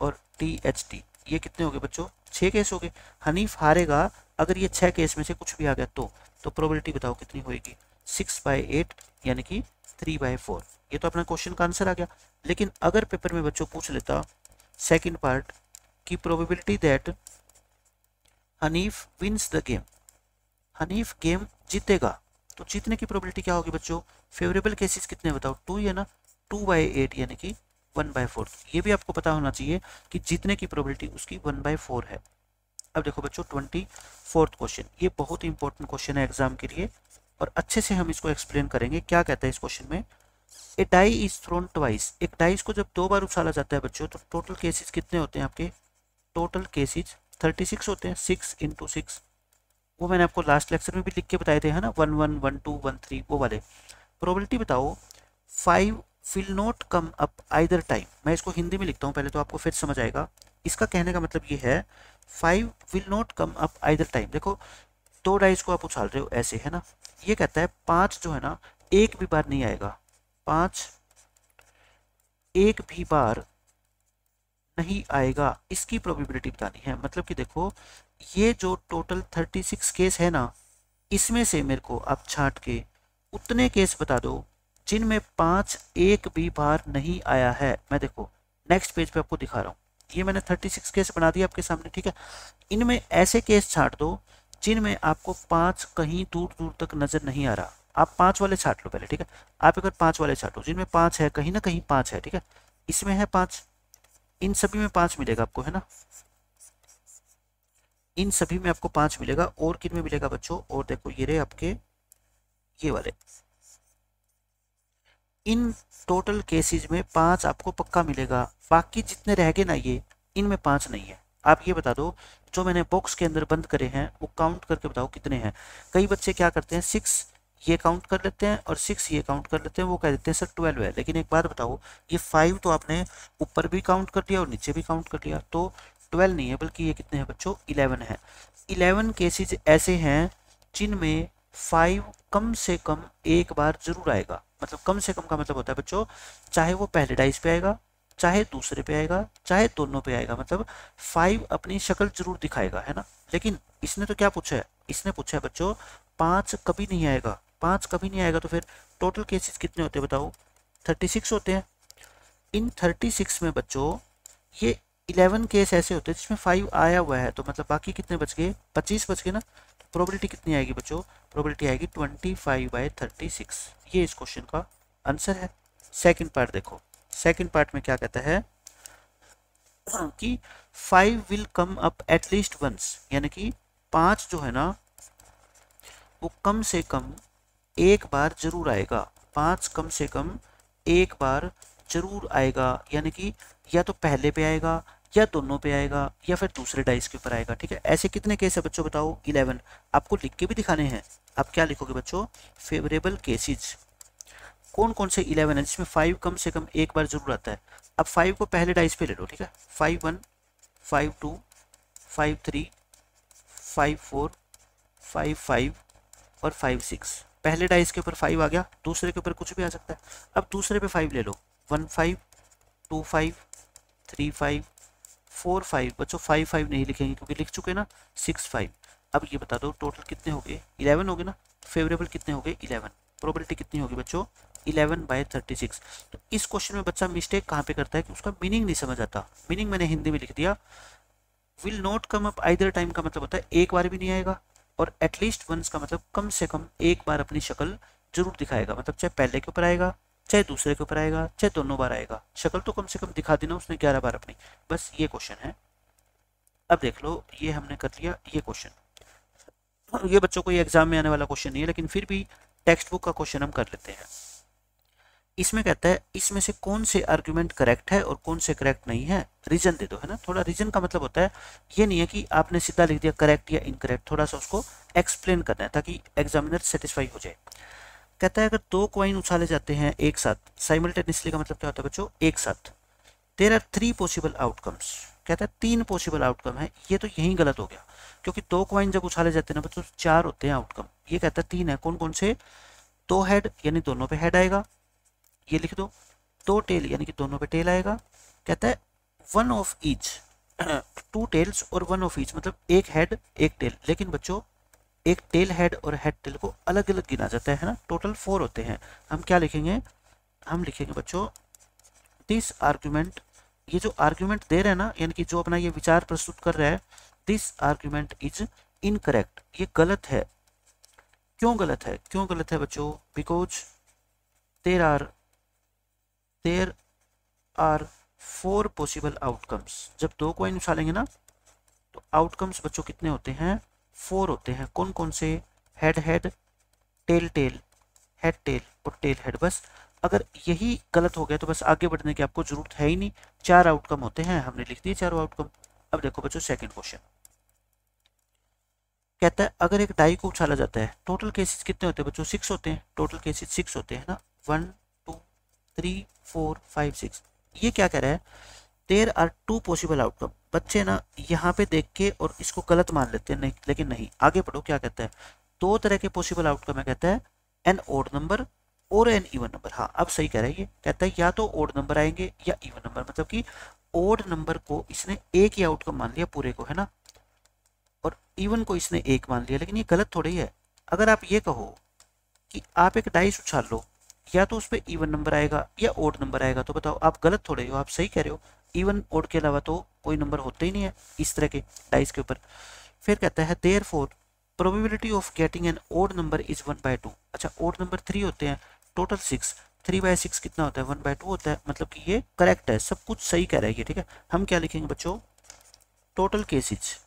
और THT। ये कितने हो गए बच्चों? 6 केस हो गए। हनीफ हारेगा अगर ये 6 केस में से कुछ भी आ गया तो प्रोबेबिलिटी बताओ कितनी होगी? 6/8 यानी कि 3/4। ये तो अपना क्वेश्चन का आंसर आ गया। लेकिन अगर पेपर में बच्चों पूछ लेता सेकंड पार्ट की probability that Hanif wins the game, Hanif game जीतेगा, तो जीतने की प्रोबेबिलिटी क्या होगी बच्चों? फेवरेबल केसेस कितने बताओ? 2 है ना, 2/8 यानी कि 1/4। ये भी आपको पता होना चाहिए कि जीतने की प्रोबेबिलिटी उसकी 1/4 है। अब देखो बच्चों 24th क्वेश्चन, ये बहुत ही इंपॉर्टेंट क्वेश्चन है एग्जाम के लिए और अच्छे से हम इसको एक्सप्लेन करेंगे। क्या कहता है इस क्वेश्चन में? ए डाई इज थ्रोन ट्वाइस, एक डाइस को जब 2 बार उछाला जाता है बच्चों, तो टोटल केसेस कितने होते हैं आपके? टोटल केसेस 36 होते हैं, 6 × 6। वो मैंने आपको लास्ट लेक्चर में भी लिख के बताए थे, है ना, 1 1 1 2 1 3 वो वाले। प्रोबेबिलिटी बताओ 5 will not come up either time. मैं इसको हिंदी में लिखता हूँ पहले, तो आपको फिर समझ आएगा। इसका कहने का मतलब ये है 5 will not come up either time. देखो 2 डाइस को आप उछाल रहे हो ऐसे, है ना, ये कहता है 5 जो है ना एक भी बार नहीं आएगा, 5 एक भी बार नहीं आएगा, इसकी प्रोबेबिलिटी बतानी है। मतलब कि देखो ये जो टोटल 36 केस है ना, इसमें से मेरे को आप छांट के उतने केस बता दो जिनमें 5 एक भी बार नहीं आया है। मैं देखो नेक्स्ट पेज पे आपको दिखा रहा हूँ, ये मैंने 36 केस बना दिया आपके सामने, ठीक है। इनमें ऐसे केस छांट दो जिनमें आपको 5 कहीं दूर दूर तक नजर नहीं आ रहा। आप 5 वाले छांट लो पहले, ठीक है। आप अगर 5 वाले छांटो जिनमें 5 है, कहीं ना कहीं 5 है, ठीक है। इसमें है 5, इन सभी में 5 मिलेगा आपको, है ना, इन सभी में आपको 5 मिलेगा। और किन में मिलेगा बच्चों? और देखो ये रहे आपके ये वाले, इन टोटल केसेस में 5 आपको पक्का मिलेगा। बाकी जितने रह गए ना ये, इनमें 5 नहीं है। आप ये बता दो जो मैंने बॉक्स के अंदर बंद करे हैं वो काउंट करके बताओ कितने हैं। कई बच्चे क्या करते हैं 6 ये काउंट कर लेते हैं और 6 ये काउंट कर लेते हैं, वो कह देते हैं सर 12 है। लेकिन एक बात बताओ, ये 5 तो आपने ऊपर भी काउंट कर लिया और नीचे भी काउंट कर लिया, तो 12 नहीं है, बल्कि ये कितने हैं बच्चों? 11 है। 11 केसेज ऐसे हैं जिनमें 5 कम से कम एक बार जरूर आएगा। मतलब कम से कम का मतलब होता है बच्चों, चाहे वो पहले डाइस पे आएगा, चाहे दूसरे पे आएगा, चाहे दोनों पे आएगा, मतलब 5 अपनी शक्ल जरूर दिखाएगा, है ना। लेकिन इसने तो क्या पूछा है? इसने पूछा है बच्चों 5 कभी नहीं आएगा। 5 कभी नहीं आएगा तो फिर टोटल केसेस कितने होते हैं बताओ? 36 होते हैं। इन 36 में बच्चों ये 11 केस ऐसे होते हैं जिसमें 5 आया हुआ है, तो मतलब बाकी कितने बच गए? 25 बच गए ना। प्रोबेबिलिटी कितनी आएगी बच्चों? प्रोबेबिलिटी आएगी 25/36। ये इस क्वेश्चन का आंसर है। सेकंड पार्ट देखो, सेकंड पार्ट में क्या कहता है कि 5 will come up at least once, यानी कि 5 जो है ना वो कम से कम एक बार जरूर आएगा। 5 कम से कम एक बार जरूर आएगा, यानी कि या तो पहले पे आएगा या दोनों पे आएगा या फिर दूसरे डाइस के ऊपर आएगा, ठीक है। ऐसे कितने केस है बच्चों बताओ? 11। आपको लिख के भी दिखाने हैं। आप क्या लिखोगे बच्चों? Favourable cases. कौन कौन से 11 है जिसमें 5 कम से कम एक बार जरूर आता है? अब 5 को पहले डाइस पे ले लो, ठीक है। 5 1 5 2 5 3 5 4 5 5 और 5 6। पहले डाइस के ऊपर 5 आ गया, दूसरे के ऊपर कुछ भी आ सकता है। अब दूसरे पे 5 ले लो, 1 5 2 5 3 5 4 5। बच्चों 5 5 नहीं लिखेंगे क्योंकि लिख चुके ना 6 5। अब ये बता दो टोटल कितने हो गए? 11 हो गए ना। फेवरेबल कितने हो गए? 11। प्रोबेबिलिटी कितनी होगी बच्चों? 11/36। तो इस क्वेश्चन में बच्चा मिस्टेक कहाँ पे करता है कि उसका मीनिंग नहीं समझ आता। मीनिंग मैंने हिंदी में लिख दिया, will not come up either time का मतलब होता है एक बार भी नहीं आएगा, और एटलीस्ट वंस का मतलब कम से कम एक बार अपनी शक्ल जरूर दिखाएगा। मतलब चाहे पहले के ऊपर आएगा, चाहे दूसरे के ऊपर आएगा, चाहे दोनों बार आएगा, शक्ल तो कम से कम दिखा देना उसने 11 बार अपनी। बस ये क्वेश्चन है। अब देख लो ये हमने कर लिया ये क्वेश्चन। ये बच्चों को ये एग्जाम में आने वाला क्वेश्चन नहीं है, लेकिन फिर भी टेक्स्ट बुक का क्वेश्चन हम कर लेते हैं। इसमें कहता है इसमें से कौन से आर्ग्यूमेंट करेक्ट है और कौन से करेक्ट नहीं है, रीजन दे दो, है ना। थोड़ा रीजन का मतलब होता है ये नहीं है कि आपने सीधा लिख दिया करेक्ट या इनकरेक्ट, थोड़ा सा उसको एक्सप्लेन करना है ताकि एग्जामिनर सेटिस्फाई हो जाए। कहता है अगर दो कॉइन उछाले जाते हैं एक साथ, साइमल्टेनियसली का मतलब क्या होता है बच्चों, एक साथ, देयर आर 3 पॉसिबल आउटकम्स। कहता है 3 पॉसिबल आउटकम है, ये तो यही गलत हो गया क्योंकि दो कॉइन जब उछाले जाते हैं ना बच्चों 4 होते हैं आउटकम, ये कहता है 3 है। कौन कौन से, दो हेड यानी दोनों पे हेड आएगा, ये लिख दो, दो टेल यानी कि दोनों पे टेल आएगा। कहता है वन ऑफ ईच, 2 टेल्स और 1 ऑफ ईच, मतलब एक हेड एक टेल, लेकिन बच्चों एक टेल हेड और हेड टेल को अलग अलग गिना जाता है ना, टोटल 4 होते हैं। हम क्या लिखेंगे, हम लिखेंगे बच्चों दिस आर्ग्यूमेंट, ये जो आर्ग्यूमेंट दे रहे हैं ना, यानी कि जो अपना ये विचार प्रस्तुत कर रहा है, दिस आर्ग्यूमेंट इज इनकरेक्ट, ये गलत है। क्यों गलत है, क्यों गलत है बच्चों, because there are 4 possible outcomes. जब दो कॉइन उछालेंगे ना तो आउटकम्स बच्चों कितने होते हैं, 4 होते हैं। कौन कौन से, head head, tail tail, head tail और टेल हेड। बस अगर यही गलत हो गया तो बस आगे बढ़ने की आपको जरूरत है ही नहीं, 4 आउटकम होते हैं, हमने लिख दिए चारों आउटकम। अब देखो बच्चों सेकंड क्वेश्चन, कहता है अगर एक डाई को उछाला जाता है, टोटल केसेस कितने होते हैं बच्चों, 6 होते हैं, टोटल केसेस 6 होते हैं ना, 1 2 3 4 5 6। ये क्या कह रहा है, देयर आर 2 पॉसिबल आउटकम। बच्चे ना यहाँ पे देख के और इसको गलत मान लेते हैं, नहीं लेकिन नहीं, आगे पढ़ो क्या कहता है, 2 तरह के पॉसिबल आउटकम है, कहता है एन ओड नंबर और एन इवन नंबर। हाँ अब सही कह रहा है ये, कहता है या तो ओड नंबर आएंगे या इवन नंबर, मतलब कि ओड नंबर को इसने एक ही आउटकम मान लिया पूरे को, है ना, और इवन को इसने एक मान लिया, लेकिन ये गलत थोड़ी है। अगर आप ये कहो कि आप एक डाइस उछाल लो, या तो उस पर इवन नंबर आएगा या ओड नंबर आएगा, तो बताओ आप गलत थोड़े हो, आप सही कह रहे हो। इवन ओड के अलावा तो कोई नंबर होते ही नहीं है इस तरह के डाइस के ऊपर। फिर कहता है therefore probability of getting an odd number is 1/2। अच्छा ओड नंबर 3 होते हैं, टोटल 6, 3/6 कितना होता है, 1/2 होता है, मतलब कि ये करेक्ट है, सब कुछ सही कह रहा है ये, ठीक है। हम क्या लिखेंगे बच्चों, टोटल केसेज,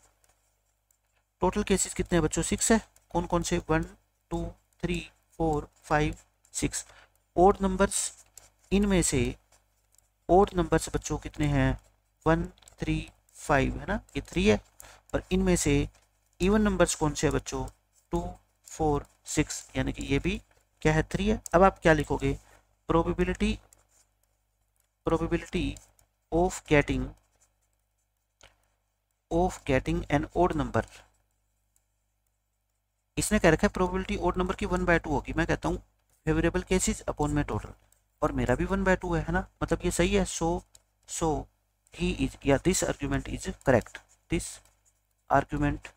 टोटल केसेस कितने हैं बच्चों, 6 है। कौन कौन से, 1 2 3 4 5 6। ओड नंबर्स, इनमें से ओड नंबर्स बच्चों कितने हैं, 1 3 5, है ना, ये 3 है। और इनमें से इवन नंबर्स कौन से हैं बच्चों, 2 4 6, यानी कि ये भी क्या है, 3 है। अब आप क्या लिखोगे, probability, probability of getting an odd number. इसने कह रखा है प्रोबेबिलिटी ओड नंबर की 1/2 होगी, मैं कहता हूँ फेवरेबल केसेस अपॉन में टोटल, और मेरा भी 1/2 है ना, मतलब ये सही है। सो ही इज, या this argument is correct, this argument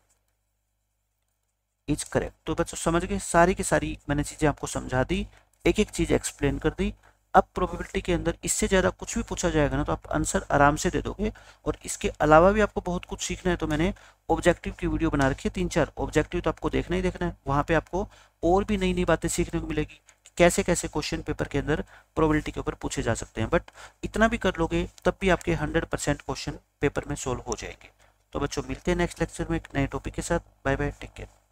is correct. तो बच्चों समझ गए, सारी की सारी मैंने चीजें आपको समझा दी, एक एक चीज एक्सप्लेन कर दी। अब प्रोबेबिलिटी के अंदर इससे ज़्यादा कुछ भी पूछा जाएगा ना तो आप आंसर आराम से दे दोगे, और इसके अलावा भी आपको बहुत कुछ सीखना है तो मैंने ऑब्जेक्टिव की वीडियो बना रखी है 3-4 ऑब्जेक्टिव, तो आपको देखना ही देखना है, वहाँ पे आपको और भी नई नई बातें सीखने को मिलेगी, कैसे कैसे क्वेश्चन पेपर के अंदर प्रोबेबिलिटी के ऊपर पूछे जा सकते हैं। बट इतना भी कर लोगे तब भी आपके 100% क्वेश्चन पेपर में सोल्व हो जाएंगे। तो बच्चों मिलते हैं नेक्स्ट लेक्चर में एक नए टॉपिक के साथ, बाय बाय, टेक केयर।